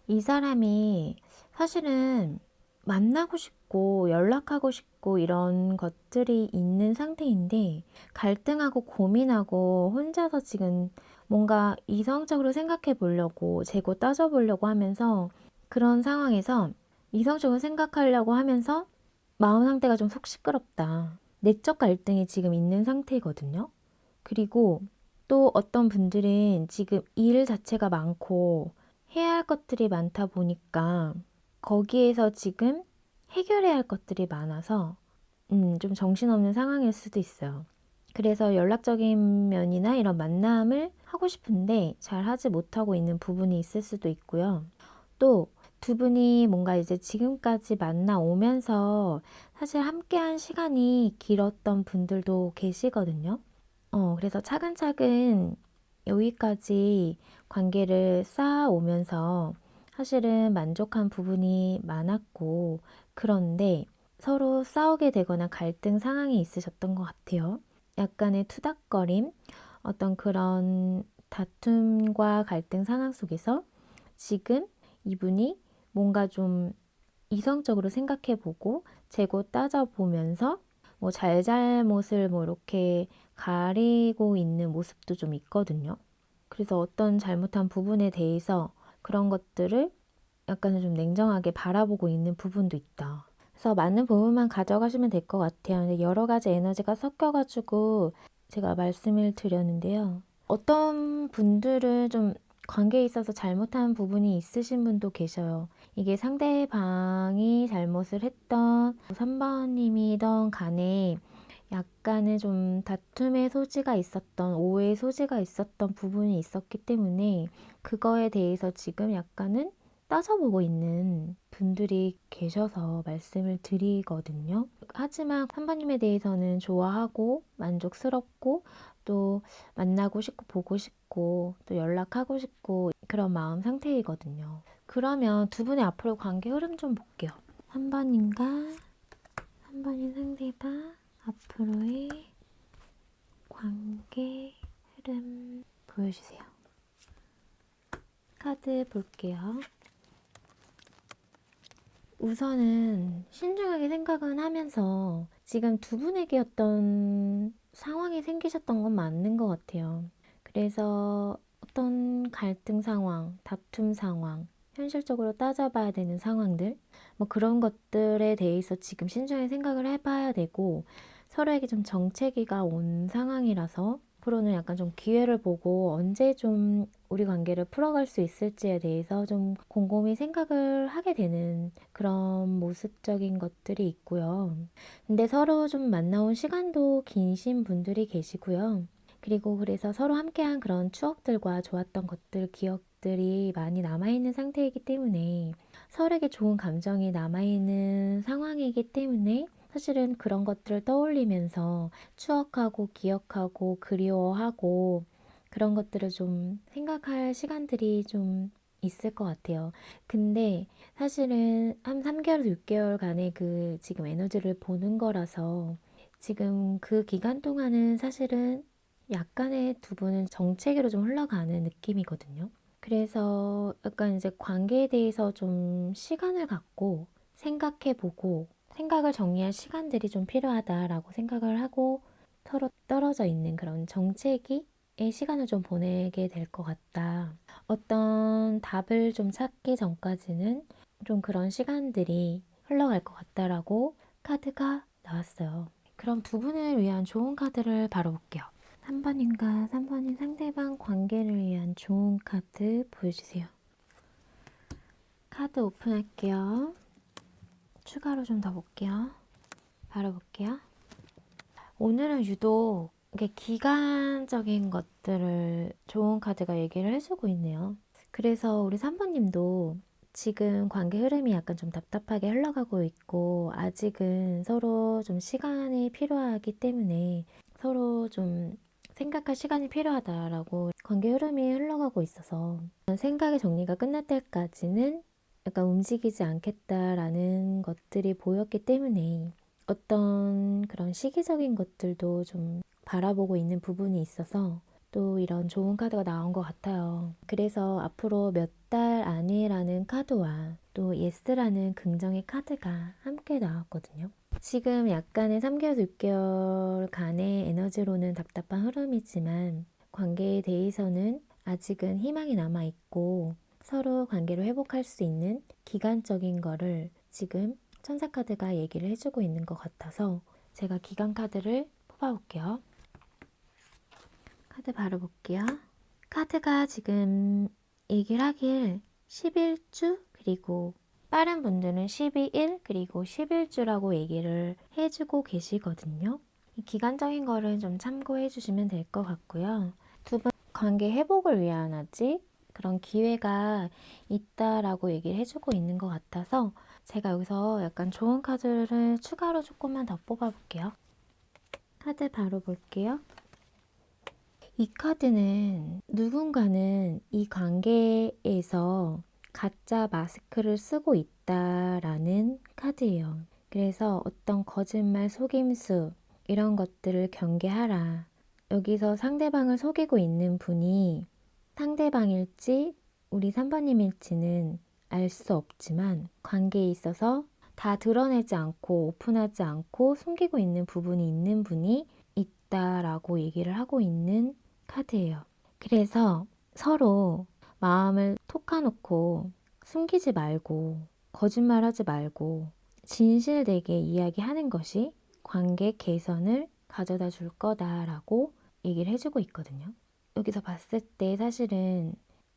이 사람이 사실은 만나고 싶고 연락하고 싶고 이런 것들이 있는 상태인데 갈등하고 고민하고 혼자서 지금 뭔가 이성적으로 생각해 보려고 재고 따져 보려고 하면서 그런 상황에서 이성적으로 생각하려고 하면서 마음 상태가 좀 속 시끄럽다. 내적 갈등이 지금 있는 상태거든요. 그리고 또 어떤 분들은 지금 일 자체가 많고 해야 할 것들이 많다 보니까 거기에서 지금 해결해야 할 것들이 많아서 좀 정신없는 상황일 수도 있어요. 그래서 연락적인 면이나 이런 만남을 하고 싶은데 잘 하지 못하고 있는 부분이 있을 수도 있고요. 또 두 분이 뭔가 이제 지금까지 만나오면서 사실 함께한 시간이 길었던 분들도 계시거든요. 그래서 차근차근 여기까지 관계를 쌓아오면서 사실은 만족한 부분이 많았고, 그런데 서로 싸우게 되거나 갈등 상황이 있으셨던 것 같아요. 약간의 투닥거림, 어떤 그런 다툼과 갈등 상황 속에서 지금 이분이 뭔가 좀 이성적으로 생각해보고 재고 따져보면서 뭐 잘잘못을 뭐 이렇게 가리고 있는 모습도 좀 있거든요. 그래서 어떤 잘못한 부분에 대해서 그런 것들을 약간은 좀 냉정하게 바라보고 있는 부분도 있다. 그래서 맞는 부분만 가져가시면 될 것 같아요. 근데 여러 가지 에너지가 섞여가지고 제가 말씀을 드렸는데요. 어떤 분들은 좀 관계에 있어서 잘못한 부분이 있으신 분도 계셔요. 이게 상대방이 잘못을 했던 3번님이던 간에 약간의 좀 다툼의 소지가 있었던, 오해의 소지가 있었던 부분이 있었기 때문에 그거에 대해서 지금 약간은 따져보고 있는 분들이 계셔서 말씀을 드리거든요. 하지만 3번님에 대해서는 좋아하고 만족스럽고 또 만나고 싶고 보고 싶고 또 연락하고 싶고 그런 마음 상태이거든요. 그러면 두 분의 앞으로 관계 흐름 좀 볼게요. 3번님과 3번인 상대방 앞으로의 관계 흐름 보여주세요. 카드 볼게요. 우선은 신중하게 생각은 하면서 지금 두 분에게 어떤 상황이 생기셨던 건 맞는 것 같아요. 그래서 어떤 갈등 상황, 다툼 상황, 현실적으로 따져봐야 되는 상황들, 뭐 그런 것들에 대해서 지금 신중하게 생각을 해봐야 되고 서로에게 좀 정체기가 온 상황이라서 앞으로는 약간 좀 기회를 보고 언제 좀 우리 관계를 풀어갈 수 있을지에 대해서 좀 곰곰이 생각을 하게 되는 그런 모습적인 것들이 있고요. 근데 서로 좀 만나온 시간도 긴신 분들이 계시고요. 그리고 그래서 서로 함께한 그런 추억들과 좋았던 것들, 기억들이 많이 남아있는 상태이기 때문에 서로에게 좋은 감정이 남아있는 상황이기 때문에 사실은 그런 것들을 떠올리면서 추억하고 기억하고 그리워하고 그런 것들을 좀 생각할 시간들이 좀 있을 것 같아요. 근데 사실은 한 3개월, 6개월간의 그 지금 에너지를 보는 거라서 지금 그 기간 동안은 사실은 약간의 두 분은 정체기로 좀 흘러가는 느낌이거든요. 그래서 약간 이제 관계에 대해서 좀 시간을 갖고 생각해보고 생각을 정리할 시간들이 좀 필요하다라고 생각을 하고 서로 떨어져 있는 그런 정체기의 시간을 좀 보내게 될 것 같다. 어떤 답을 좀 찾기 전까지는 좀 그런 시간들이 흘러갈 것 같다라고 카드가 나왔어요. 그럼 두 분을 위한 좋은 카드를 바로 볼게요. 3번인가 3번인 상대방 관계를 위한 좋은 카드 보여주세요. 카드 오픈할게요. 추가로 좀 더 볼게요. 바로 볼게요. 오늘은 유독 이게 기간적인 것들을 좋은 카드가 얘기를 해주고 있네요. 그래서 우리 3번님도 지금 관계 흐름이 약간 좀 답답하게 흘러가고 있고 아직은 서로 좀 시간이 필요하기 때문에 서로 좀 생각할 시간이 필요하다라고 관계 흐름이 흘러가고 있어서 생각의 정리가 끝날 때까지는 약간 움직이지 않겠다라는 것들이 보였기 때문에 어떤 그런 시기적인 것들도 좀 바라보고 있는 부분이 있어서 또 이런 좋은 카드가 나온 것 같아요. 그래서 앞으로 몇 달 안이라는 카드와 또 예스라는 긍정의 카드가 함께 나왔거든요. 지금 약간의 3개월, 6개월간의 에너지로는 답답한 흐름이지만 관계에 대해서는 아직은 희망이 남아있고 서로 관계를 회복할 수 있는 기간적인 거를 지금 천사카드가 얘기를 해주고 있는 것 같아서 제가 기간 카드를 뽑아볼게요. 카드 바로 볼게요. 카드가 지금 얘기를 하길 11주 그리고 빠른 분들은 12일 그리고 11주라고 얘기를 해주고 계시거든요. 이 기간적인 거를 좀 참고해 주시면 될 것 같고요. 두 분 관계 회복을 위한 아직 그런 기회가 있다라고 얘기를 해주고 있는 것 같아서 제가 여기서 약간 좋은 카드를 추가로 조금만 더 뽑아볼게요. 카드 바로 볼게요. 이 카드는 누군가는 이 관계에서 가짜 마스크를 쓰고 있다라는 카드예요. 그래서 어떤 거짓말, 속임수 이런 것들을 경계하라. 여기서 상대방을 속이고 있는 분이 상대방일지 우리 3번님일지는 알 수 없지만 관계에 있어서 다 드러내지 않고 오픈하지 않고 숨기고 있는 부분이 있는 분이 있다라고 얘기를 하고 있는 카드예요. 그래서 서로 마음을 톡 까놓고 숨기지 말고 거짓말하지 말고 진실되게 이야기하는 것이 관계 개선을 가져다 줄 거다라고 얘기를 해주고 있거든요. 여기서 봤을 때 사실은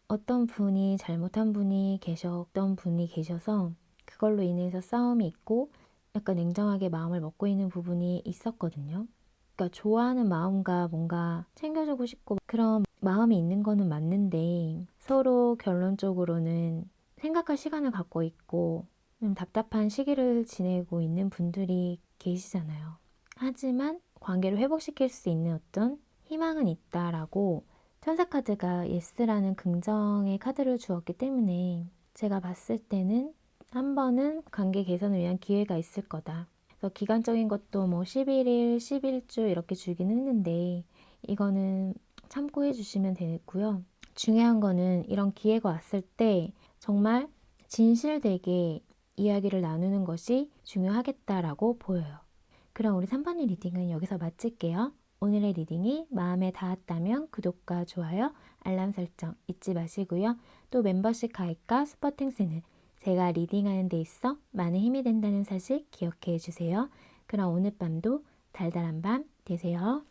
어떤 분이 잘못한 분이 계셨던 분이 계셔서 그걸로 인해서 싸움이 있고 약간 냉정하게 마음을 먹고 있는 부분이 있었거든요. 그러니까 좋아하는 마음과 뭔가 챙겨주고 싶고 그런 마음이 있는 거는 맞는데 서로 결론적으로는 생각할 시간을 갖고 있고 좀 답답한 시기를 지내고 있는 분들이 계시잖아요. 하지만 관계를 회복시킬 수 있는 어떤 희망은 있다라고 천사 카드가 예스라는 긍정의 카드를 주었기 때문에 제가 봤을 때는 한 번은 관계 개선을 위한 기회가 있을 거다. 그래서 기간적인 것도 뭐 11일, 11주 이렇게 주긴 했는데 이거는 참고해 주시면 되고요. 중요한 거는 이런 기회가 왔을 때 정말 진실되게 이야기를 나누는 것이 중요하겠다라고 보여요. 그럼 우리 3번의 리딩은 여기서 마칠게요. 오늘의 리딩이 마음에 닿았다면 구독과 좋아요, 알람 설정 잊지 마시고요. 또 멤버십 가입과 스포팅스는 제가 리딩하는 데 있어 많은 힘이 된다는 사실 기억해 주세요. 그럼 오늘 밤도 달달한 밤 되세요.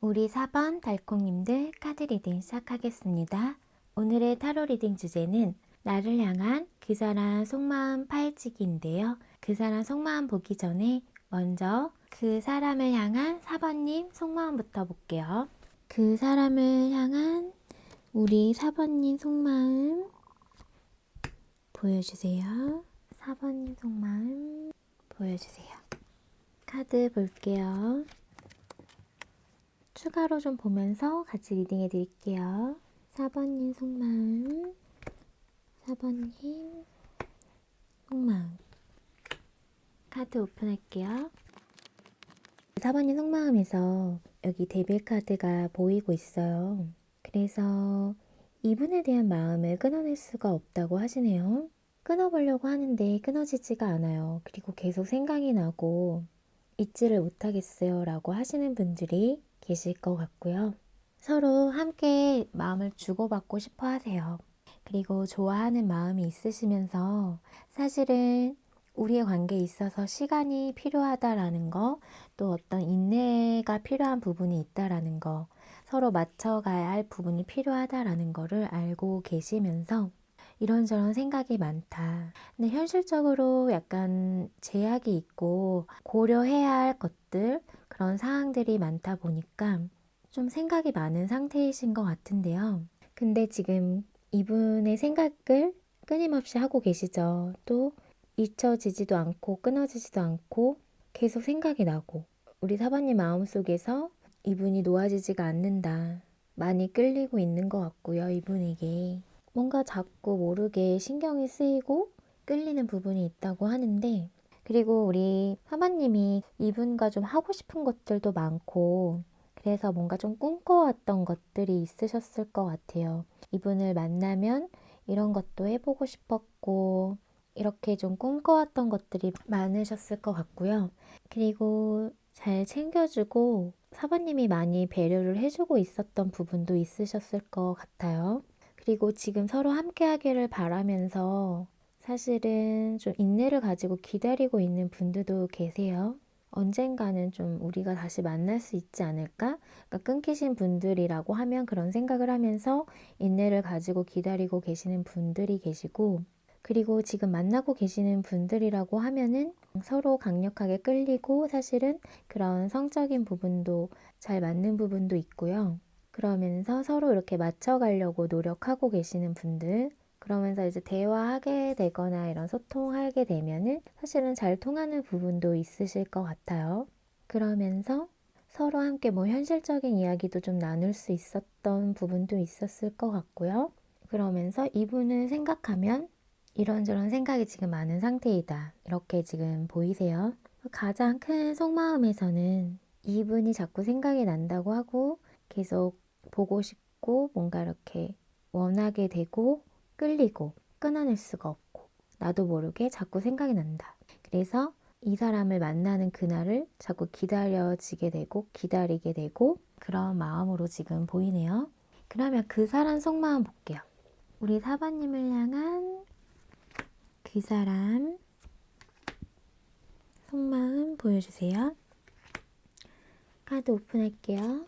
우리 4번 달콩님들 카드 리딩 시작하겠습니다. 오늘의 타로 리딩 주제는 나를 향한 그 사람 속마음 파헤치기인데요. 그 사람 속마음 보기 전에 먼저 그 사람을 향한 4번님 속마음부터 볼게요. 그 사람을 향한 우리 4번님 속마음 보여주세요. 4번님 속마음 보여주세요. 카드 볼게요. 추가로 좀 보면서 같이 리딩해 드릴게요. 4번님 속마음, 4번님 속마음. 카드 오픈할게요. 4번님 속마음에서 여기 데빌 카드가 보이고 있어요. 그래서 이분에 대한 마음을 끊어낼 수가 없다고 하시네요. 끊어보려고 하는데 끊어지지가 않아요. 그리고 계속 생각이 나고 잊지를 못하겠어요 라고 하시는 분들이 계실 것 같고요. 서로 함께 마음을 주고받고 싶어 하세요. 그리고 좋아하는 마음이 있으시면서 사실은 우리의 관계에 있어서 시간이 필요하다라는 거, 또 어떤 인내가 필요한 부분이 있다라는 거, 서로 맞춰가야 할 부분이 필요하다라는 거를 알고 계시면서 이런저런 생각이 많다. 근데 현실적으로 약간 제약이 있고 고려해야 할 것들, 그런 사항들이 많다 보니까 좀 생각이 많은 상태이신 것 같은데요. 근데 지금 이분의 생각을 끊임없이 하고 계시죠. 또 잊혀지지도 않고 끊어지지도 않고 계속 생각이 나고 우리 사반님 마음속에서 이분이 놓아지지가 않는다. 많이 끌리고 있는 것 같고요. 이분에게 뭔가 자꾸 모르게 신경이 쓰이고 끌리는 부분이 있다고 하는데 그리고 우리 사반님이 이분과 좀 하고 싶은 것들도 많고 그래서 뭔가 좀 꿈꿔왔던 것들이 있으셨을 것 같아요. 이분을 만나면 이런 것도 해보고 싶었고 이렇게 좀 꿈꿔왔던 것들이 많으셨을 것 같고요. 그리고 잘 챙겨주고 사부님이 많이 배려를 해주고 있었던 부분도 있으셨을 것 같아요. 그리고 지금 서로 함께 하기를 바라면서 사실은 좀 인내를 가지고 기다리고 있는 분들도 계세요. 언젠가는 좀 우리가 다시 만날 수 있지 않을까? 그러니까 끊기신 분들이라고 하면 그런 생각을 하면서 인내를 가지고 기다리고 계시는 분들이 계시고 그리고 지금 만나고 계시는 분들이라고 하면은 서로 강력하게 끌리고 사실은 그런 성적인 부분도 잘 맞는 부분도 있고요. 그러면서 서로 이렇게 맞춰가려고 노력하고 계시는 분들 그러면서 이제 대화하게 되거나 이런 소통하게 되면은 사실은 잘 통하는 부분도 있으실 것 같아요. 그러면서 서로 함께 뭐 현실적인 이야기도 좀 나눌 수 있었던 부분도 있었을 것 같고요. 그러면서 이분을 생각하면 이런저런 생각이 지금 많은 상태이다. 이렇게 지금 보이세요? 가장 큰 속마음에서는 이분이 자꾸 생각이 난다고 하고 계속 보고 싶고 뭔가 이렇게 원하게 되고 끌리고 끊어낼 수가 없고 나도 모르게 자꾸 생각이 난다. 그래서 이 사람을 만나는 그날을 자꾸 기다려지게 되고 기다리게 되고 그런 마음으로 지금 보이네요. 그러면 그 사람 속마음 볼게요. 우리 사바님을 향한 그 사람 속마음 보여주세요. 카드 오픈할게요.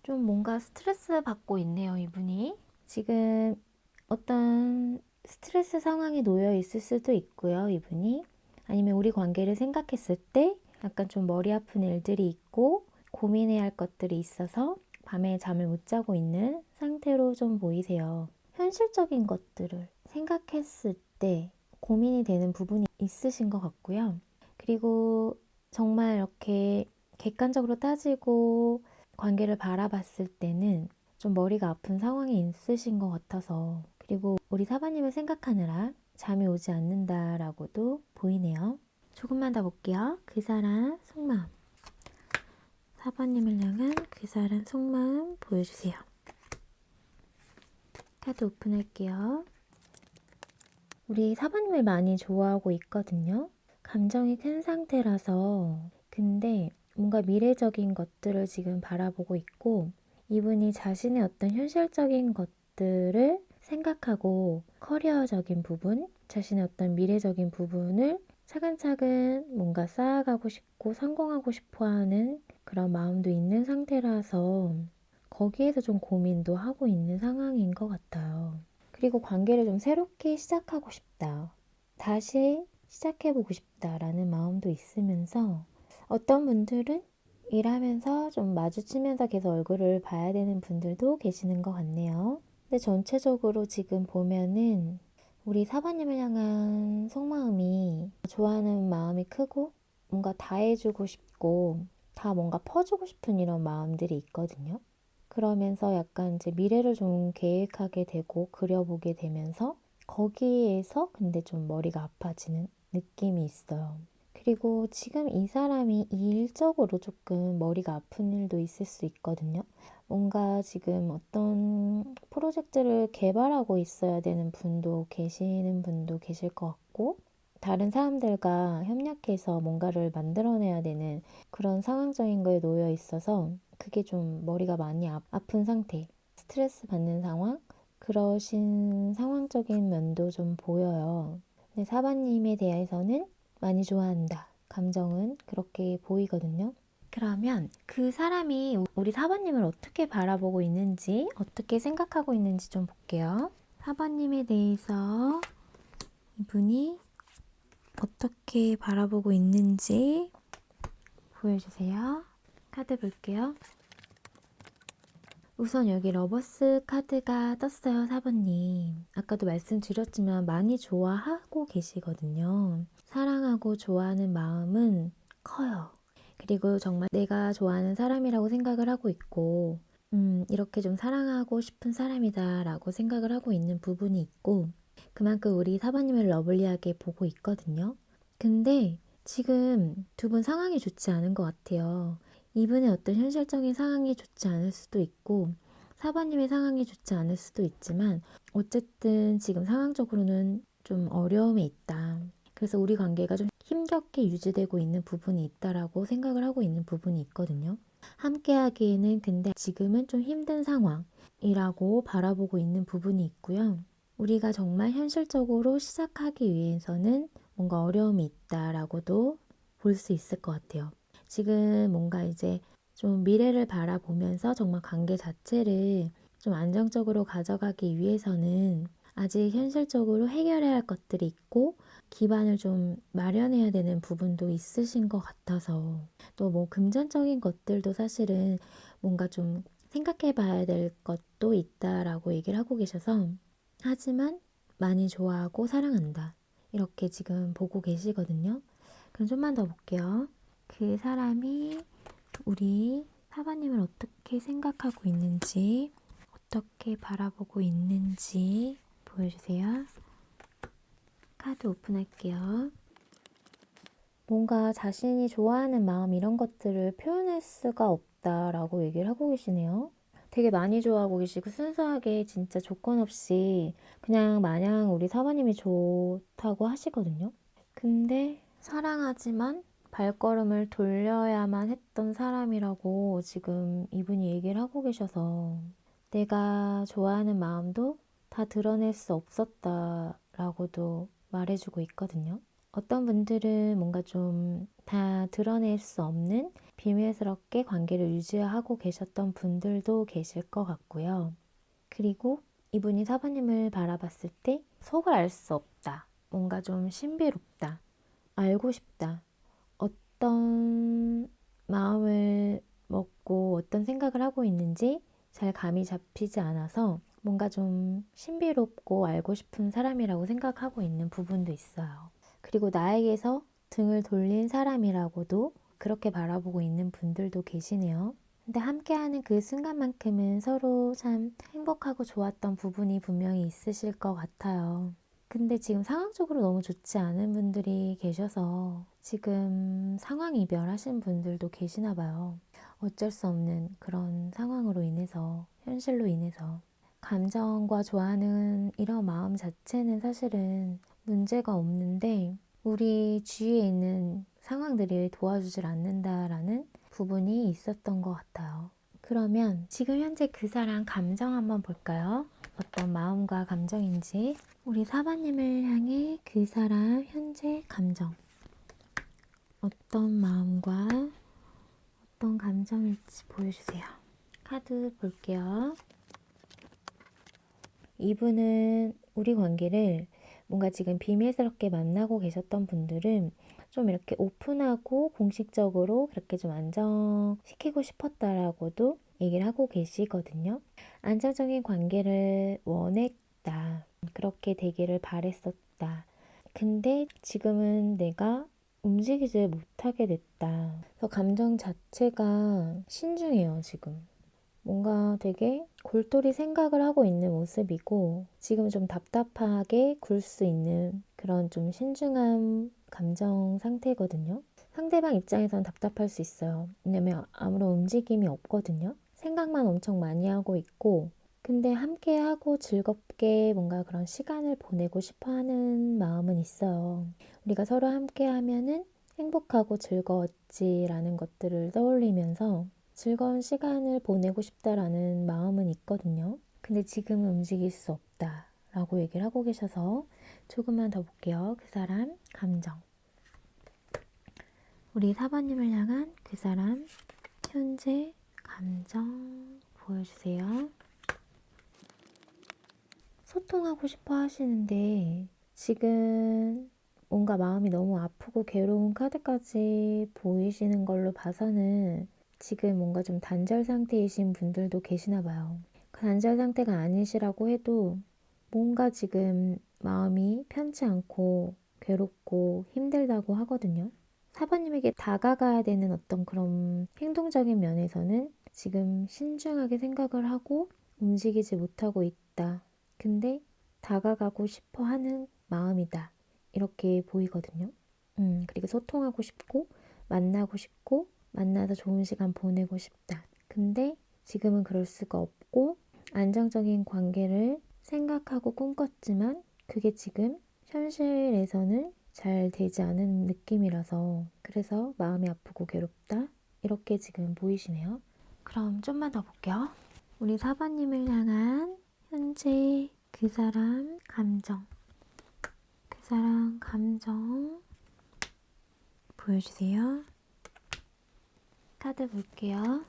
좀 뭔가 스트레스 받고 있네요, 이분이. 지금 어떤 스트레스 상황에 놓여 있을 수도 있고요, 이분이. 아니면 우리 관계를 생각했을 때 약간 좀 머리 아픈 일들이 있고 고민해야 할 것들이 있어서 밤에 잠을 못 자고 있는 상태로 좀 보이세요. 현실적인 것들을 생각했을 때 고민이 되는 부분이 있으신 것 같고요. 그리고 정말 이렇게 객관적으로 따지고 관계를 바라봤을 때는 좀 머리가 아픈 상황이 있으신 것 같아서 그리고 우리 사바님을 생각하느라 잠이 오지 않는다라고도 보이네요. 조금만 더 볼게요. 그 사람 속마음. 사바님을 향한 그 사람 속마음 보여주세요. 카드 오픈할게요. 우리 사바님을 많이 좋아하고 있거든요. 감정이 큰 상태라서 근데 뭔가 미래적인 것들을 지금 바라보고 있고 이분이 자신의 어떤 현실적인 것들을 생각하고 커리어적인 부분, 자신의 어떤 미래적인 부분을 차근차근 뭔가 쌓아가고 싶고 성공하고 싶어 하는 그런 마음도 있는 상태라서 거기에서 좀 고민도 하고 있는 상황인 것 같아요. 그리고 관계를 좀 새롭게 시작하고 싶다. 다시 시작해보고 싶다라는 마음도 있으면서 어떤 분들은 일하면서 좀 마주치면서 계속 얼굴을 봐야 되는 분들도 계시는 것 같네요. 근데 전체적으로 지금 보면은 우리 사바님을 향한 속마음이 좋아하는 마음이 크고 뭔가 다 해주고 싶고 다 뭔가 퍼주고 싶은 이런 마음들이 있거든요. 그러면서 약간 이제 미래를 좀 계획하게 되고 그려보게 되면서 거기에서 근데 좀 머리가 아파지는 느낌이 있어요. 그리고 지금 이 사람이 일적으로 조금 머리가 아픈 일도 있을 수 있거든요. 뭔가 지금 어떤 프로젝트를 개발하고 있어야 되는 분도 계시는 분도 계실 것 같고, 다른 사람들과 협력해서 뭔가를 만들어내야 되는 그런 상황적인 거에 놓여 있어서 그게 좀 머리가 많이 아픈 상태, 스트레스 받는 상황, 그러신 상황적인 면도 좀 보여요. 근데 사바님에 대해서는 많이 좋아한다. 감정은 그렇게 보이거든요. 그러면 그 사람이 우리 사바님을 어떻게 바라보고 있는지, 어떻게 생각하고 있는지 좀 볼게요. 사바님에 대해서 이분이 어떻게 바라보고 있는지 보여주세요. 카드 볼게요. 우선 여기 러버스 카드가 떴어요, 4번님. 아까도 말씀드렸지만 많이 좋아하고 계시거든요. 사랑하고 좋아하는 마음은 커요. 그리고 정말 내가 좋아하는 사람이라고 생각을 하고 있고, 이렇게 좀 사랑하고 싶은 사람이다라고 생각을 하고 있는 부분이 있고, 그만큼 우리 4번님을 러블리하게 보고 있거든요. 근데 지금 두 분 상황이 좋지 않은 것 같아요. 이분의 어떤 현실적인 상황이 좋지 않을 수도 있고 사바님의 상황이 좋지 않을 수도 있지만 어쨌든 지금 상황적으로는 좀 어려움이 있다. 그래서 우리 관계가 좀 힘겹게 유지되고 있는 부분이 있다라고 생각을 하고 있는 부분이 있거든요. 함께 하기에는 근데 지금은 좀 힘든 상황이라고 바라보고 있는 부분이 있고요. 우리가 정말 현실적으로 시작하기 위해서는 뭔가 어려움이 있다라고도 볼 수 있을 것 같아요. 지금 뭔가 이제 좀 미래를 바라보면서 정말 관계 자체를 좀 안정적으로 가져가기 위해서는 아직 현실적으로 해결해야 할 것들이 있고 기반을 좀 마련해야 되는 부분도 있으신 것 같아서 또 뭐 금전적인 것들도 사실은 뭔가 좀 생각해 봐야 될 것도 있다라고 얘기를 하고 계셔서 하지만 많이 좋아하고 사랑한다. 이렇게 지금 보고 계시거든요. 그럼 좀만 더 볼게요. 그 사람이 우리 사바님을 어떻게 생각하고 있는지, 어떻게 바라보고 있는지 보여주세요. 카드 오픈할게요. 뭔가 자신이 좋아하는 마음 이런 것들을 표현할 수가 없다라고 얘기를 하고 계시네요. 되게 많이 좋아하고 계시고 순수하게 진짜 조건 없이 그냥 마냥 우리 사모님이 좋다고 하시거든요. 근데 사랑하지만 발걸음을 돌려야만 했던 사람이라고 지금 이분이 얘기를 하고 계셔서 내가 좋아하는 마음도 다 드러낼 수 없었다라고도 말해주고 있거든요. 어떤 분들은 뭔가 좀 다 드러낼 수 없는 비밀스럽게 관계를 유지하고 계셨던 분들도 계실 것 같고요. 그리고 이분이 사부님을 바라봤을 때 속을 알 수 없다. 뭔가 좀 신비롭다. 알고 싶다. 어떤 마음을 먹고 어떤 생각을 하고 있는지 잘 감이 잡히지 않아서 뭔가 좀 신비롭고 알고 싶은 사람이라고 생각하고 있는 부분도 있어요. 그리고 나에게서 등을 돌린 사람이라고도 그렇게 바라보고 있는 분들도 계시네요. 근데 함께하는 그 순간만큼은 서로 참 행복하고 좋았던 부분이 분명히 있으실 것 같아요. 근데 지금 상황적으로 너무 좋지 않은 분들이 계셔서 지금 상황 이별하신 분들도 계시나 봐요. 어쩔 수 없는 그런 상황으로 인해서, 현실로 인해서. 감정과 좋아하는 이런 마음 자체는 사실은 문제가 없는데 우리 주위에 있는 상황들이 도와주질 않는다라는 부분이 있었던 것 같아요. 그러면 지금 현재 그 사람 감정 한번 볼까요? 어떤 마음과 감정인지. 우리 사바님을 향해 그 사람 현재 감정. 어떤 마음과 어떤 감정일지 보여주세요. 카드 볼게요. 이분은 우리 관계를 뭔가 지금 비밀스럽게 만나고 계셨던 분들은 좀 이렇게 오픈하고 공식적으로 그렇게 좀 안정시키고 싶었다라고도 얘기를 하고 계시거든요. 안정적인 관계를 원했다. 그렇게 되기를 바랬었다. 근데 지금은 내가 움직이지 못하게 됐다. 그래서 감정 자체가 신중해요, 지금. 뭔가 되게 골똘히 생각을 하고 있는 모습이고 지금 좀 답답하게 굴 수 있는 그런 좀 신중한 감정 상태거든요. 상대방 입장에선 답답할 수 있어요. 왜냐면 아무런 움직임이 없거든요. 생각만 엄청 많이 하고 있고 근데 함께하고 즐겁게 뭔가 그런 시간을 보내고 싶어 하는 마음은 있어요. 우리가 서로 함께하면은 행복하고 즐거웠지라는 것들을 떠올리면서 즐거운 시간을 보내고 싶다라는 마음은 있거든요. 근데 지금은 움직일 수 없다 라고 얘기를 하고 계셔서 조금만 더 볼게요. 그 사람 감정. 우리 사번님을 향한 그 사람 현재 감정 보여주세요. 소통하고 싶어 하시는데 지금 뭔가 마음이 너무 아프고 괴로운 카드까지 보이시는 걸로 봐서는 지금 뭔가 좀 단절 상태이신 분들도 계시나 봐요. 그 단절 상태가 아니시라고 해도 뭔가 지금 마음이 편치 않고 괴롭고 힘들다고 하거든요. 사부님에게 다가가야 되는 어떤 그런 행동적인 면에서는 지금 신중하게 생각을 하고 움직이지 못하고 있다. 근데 다가가고 싶어 하는 마음이다. 이렇게 보이거든요. 그리고 소통하고 싶고, 만나고 싶고, 만나서 좋은 시간 보내고 싶다. 근데 지금은 그럴 수가 없고, 안정적인 관계를 생각하고 꿈꿨지만, 그게 지금 현실에서는 잘 되지 않은 느낌이라서, 그래서 마음이 아프고 괴롭다. 이렇게 지금 보이시네요. 그럼 좀만 더 볼게요. 우리 사번님을 향한 현재 그 사람 감정. 그 사람 감정 보여주세요. 카드 볼게요.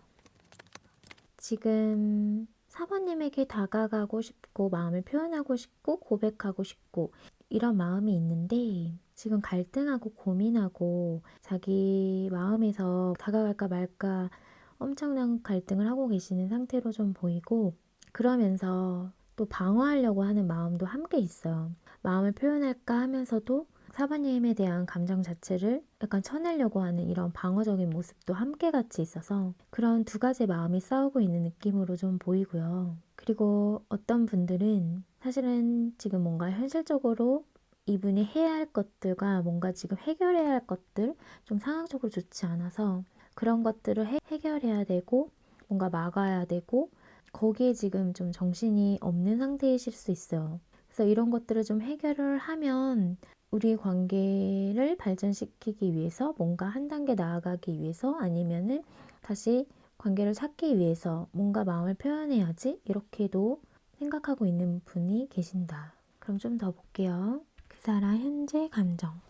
지금 사모님에게 다가가고 싶고 마음을 표현하고 싶고 고백하고 싶고 이런 마음이 있는데 지금 갈등하고 고민하고 자기 마음에서 다가갈까 말까 엄청난 갈등을 하고 계시는 상태로 좀 보이고 그러면서 또 방어하려고 하는 마음도 함께 있어요. 마음을 표현할까 하면서도 사바님에 대한 감정 자체를 약간 쳐내려고 하는 이런 방어적인 모습도 함께 같이 있어서 그런 두 가지 마음이 싸우고 있는 느낌으로 좀 보이고요. 그리고 어떤 분들은 사실은 지금 뭔가 현실적으로 이분이 해야 할 것들과 뭔가 지금 해결해야 할 것들, 좀 상황적으로 좋지 않아서 그런 것들을 해결해야 되고 뭔가 막아야 되고 거기에 지금 좀 정신이 없는 상태이실 수 있어요. 그래서 이런 것들을 좀 해결을 하면 우리 관계를 발전시키기 위해서 뭔가 한 단계 나아가기 위해서 아니면은 다시 관계를 찾기 위해서 뭔가 마음을 표현해야지 이렇게도 생각하고 있는 분이 계신다. 그럼 좀 더 볼게요. 그 사람 현재 감정.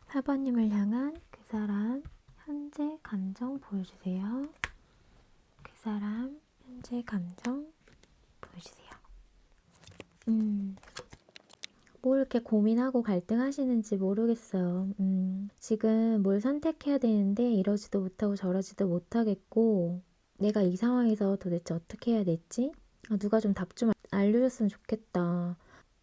4번님을 향한 그 사람 현재 감정 보여주세요. 그 사람 현재 감정 보여주세요. 뭘 이렇게 고민하고 갈등하시는지 모르겠어요. 지금 뭘 선택해야 되는데 이러지도 못하고 저러지도 못하겠고 내가 이 상황에서 도대체 어떻게 해야 될지 누가 좀 답 좀 알려줬으면 좋겠다.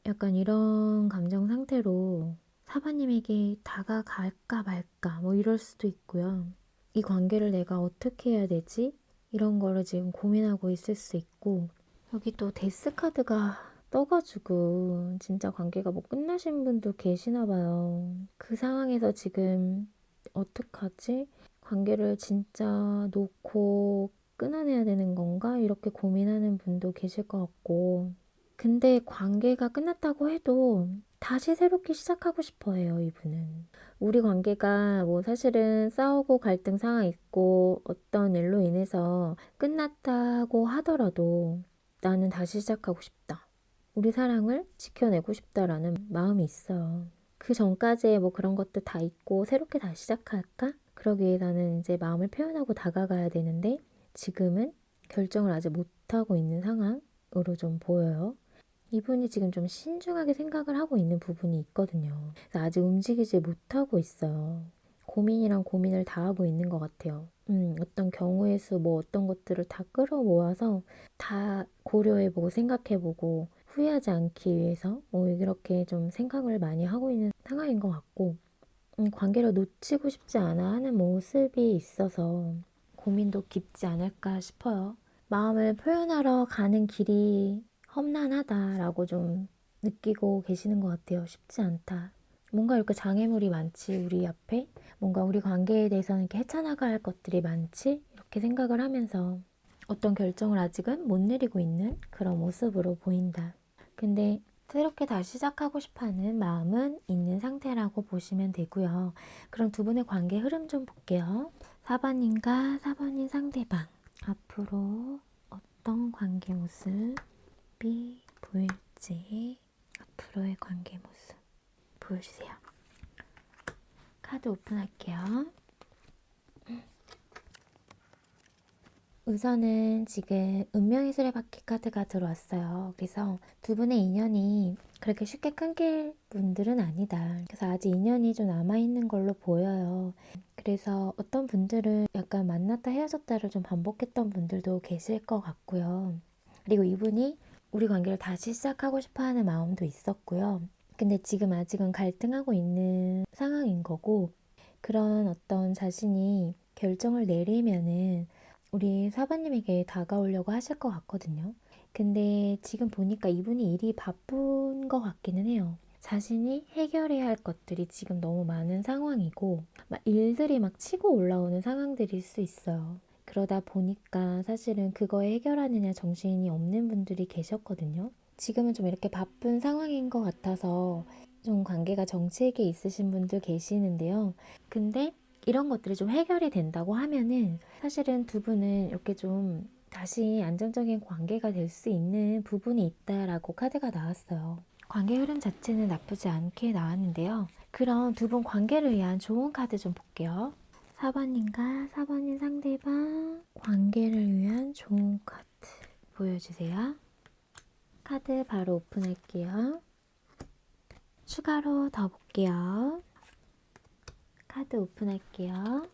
약간 이런 감정 상태로 사바님에게 다가갈까 말까 뭐 이럴 수도 있고요. 이 관계를 내가 어떻게 해야 되지? 이런 거를 지금 고민하고 있을 수 있고 여기 또 데스 카드가 떠가지고 진짜 관계가 뭐 끝나신 분도 계시나 봐요. 그 상황에서 지금 어떡하지? 관계를 진짜 놓고 끊어내야 되는 건가? 이렇게 고민하는 분도 계실 것 같고 근데 관계가 끝났다고 해도 다시 새롭게 시작하고 싶어 해요, 이분은. 우리 관계가 뭐 사실은 싸우고 갈등 상황 있고 어떤 일로 인해서 끝났다고 하더라도 나는 다시 시작하고 싶다. 우리 사랑을 지켜내고 싶다라는 마음이 있어요. 그 전까지의 뭐 그런 것도 다 있고 새롭게 다시 시작할까? 그러기 위해서는 이제 마음을 표현하고 다가가야 되는데 지금은 결정을 아직 못하고 있는 상황으로 좀 보여요. 이분이 지금 좀 신중하게 생각을 하고 있는 부분이 있거든요. 그래서 아직 움직이지 못하고 있어요. 고민이랑 고민을 다 하고 있는 것 같아요. 어떤 경우의 수, 뭐 어떤 것들을 다 끌어모아서 다 고려해보고 생각해보고 후회하지 않기 위해서 뭐 이렇게 좀 생각을 많이 하고 있는 상황인 것 같고 관계를 놓치고 싶지 않아 하는 모습이 있어서 고민도 깊지 않을까 싶어요. 마음을 표현하러 가는 길이 험난하다라고 좀 느끼고 계시는 것 같아요. 쉽지 않다. 뭔가 이렇게 장애물이 많지, 우리 앞에. 뭔가 우리 관계에 대해서는 이렇게 헤쳐나가야 할 것들이 많지? 이렇게 생각을 하면서 어떤 결정을 아직은 못 내리고 있는 그런 모습으로 보인다. 근데 새롭게 다시 시작하고 싶어 하는 마음은 있는 상태라고 보시면 되고요. 그럼 두 분의 관계 흐름 좀 볼게요. 4번님과 4번님 상대방. 앞으로 어떤 관계 모습이 보일지 앞으로의 관계 모습 보여주세요. 카드 오픈할게요. 우선은 지금 운명의 수레바퀴 카드가 들어왔어요. 그래서 두 분의 인연이 그렇게 쉽게 끊길 분들은 아니다. 그래서 아직 인연이 좀 남아있는 걸로 보여요. 그래서 어떤 분들은 약간 만났다 헤어졌다를 좀 반복했던 분들도 계실 것 같고요. 그리고 이분이 우리 관계를 다시 시작하고 싶어 하는 마음도 있었고요. 근데 지금 아직은 갈등하고 있는 상황인 거고, 그런 어떤 자신이 결정을 내리면은 우리 사바님에게 다가오려고 하실 것 같거든요. 근데 지금 보니까 이분이 일이 바쁜 것 같기는 해요. 자신이 해결해야 할 것들이 지금 너무 많은 상황이고, 막 일들이 막 치고 올라오는 상황들일 수 있어요. 그러다 보니까 사실은 그거에 해결하느냐 정신이 없는 분들이 계셨거든요. 지금은 좀 이렇게 바쁜 상황인 것 같아서 좀 관계가 정체기에 있으신 분들 계시는데요. 근데 이런 것들이 좀 해결이 된다고 하면은 사실은 두 분은 이렇게 좀 다시 안정적인 관계가 될 수 있는 부분이 있다라고 카드가 나왔어요. 관계 흐름 자체는 나쁘지 않게 나왔는데요. 그럼 두 분 관계를 위한 좋은 카드 좀 볼게요. 4번님과 4번님 상대방 관계를 위한 좋은 카드 보여주세요. 카드 바로 오픈할게요. 추가로 더 볼게요. 카드 오픈할게요.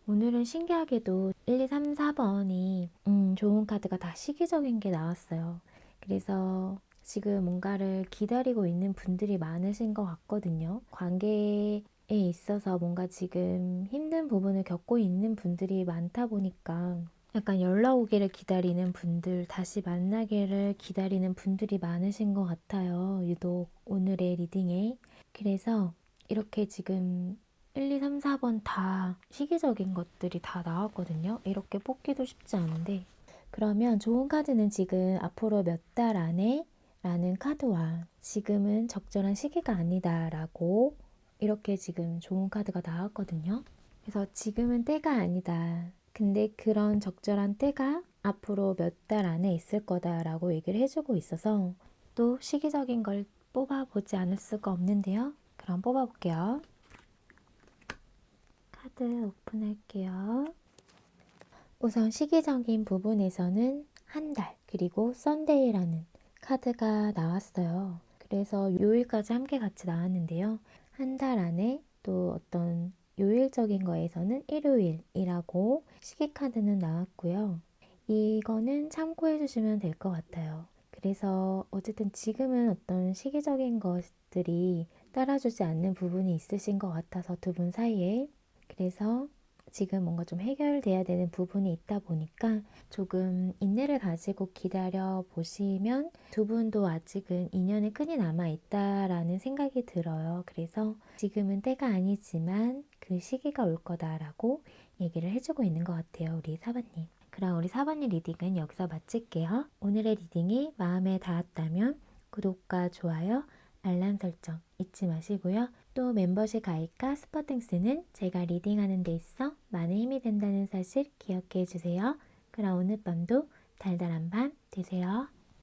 오늘은 신기하게도 1, 2, 3, 4번이 좋은 카드가 다 시기적인 게 나왔어요. 그래서 지금 뭔가를 기다리고 있는 분들이 많으신 것 같거든요. 관계에 있어서 뭔가 지금 힘든 부분을 겪고 있는 분들이 많다 보니까 약간 연락 오기를 기다리는 분들, 다시 만나기를 기다리는 분들이 많으신 것 같아요. 유독 오늘의 리딩에. 그래서 이렇게 지금 1, 2, 3, 4번 다 시기적인 것들이 다 나왔거든요. 이렇게 뽑기도 쉽지 않은데. 그러면 좋은 카드는 지금 앞으로 몇 달 안에 라는 카드와 지금은 적절한 시기가 아니다 라고 이렇게 지금 좋은 카드가 나왔거든요. 그래서 지금은 때가 아니다. 근데 그런 적절한 때가 앞으로 몇 달 안에 있을 거다라고 얘기를 해주고 있어서 또 시기적인 걸 뽑아보지 않을 수가 없는데요. 그럼 뽑아볼게요. 카드 오픈할게요. 우선 시기적인 부분에서는 한 달, 그리고 썬데이라는 카드가 나왔어요. 그래서 요일까지 함께 같이 나왔는데요. 한 달 안에 또 어떤 요일적인 거에서는 일요일이라고 시기 카드는 나왔고요. 이거는 참고해 주시면 될 것 같아요. 그래서 어쨌든 지금은 어떤 시기적인 것들이 따라주지 않는 부분이 있으신 것 같아서 두 분 사이에 그래서 지금 뭔가 좀 해결돼야 되는 부분이 있다 보니까 조금 인내를 가지고 기다려 보시면 두 분도 아직은 인연에 끈이 남아 있다라는 생각이 들어요. 그래서 지금은 때가 아니지만 그 시기가 올 거다라고 얘기를 해주고 있는 것 같아요. 우리 사바님. 그럼 우리 사바님 리딩은 여기서 마칠게요. 오늘의 리딩이 마음에 닿았다면 구독과 좋아요, 알람 설정 잊지 마시고요. 또 멤버십 가입과 스포팅스는 제가 리딩하는 데 있어 많은 힘이 된다는 사실 기억해 주세요. 그럼 오늘 밤도 달달한 밤 되세요.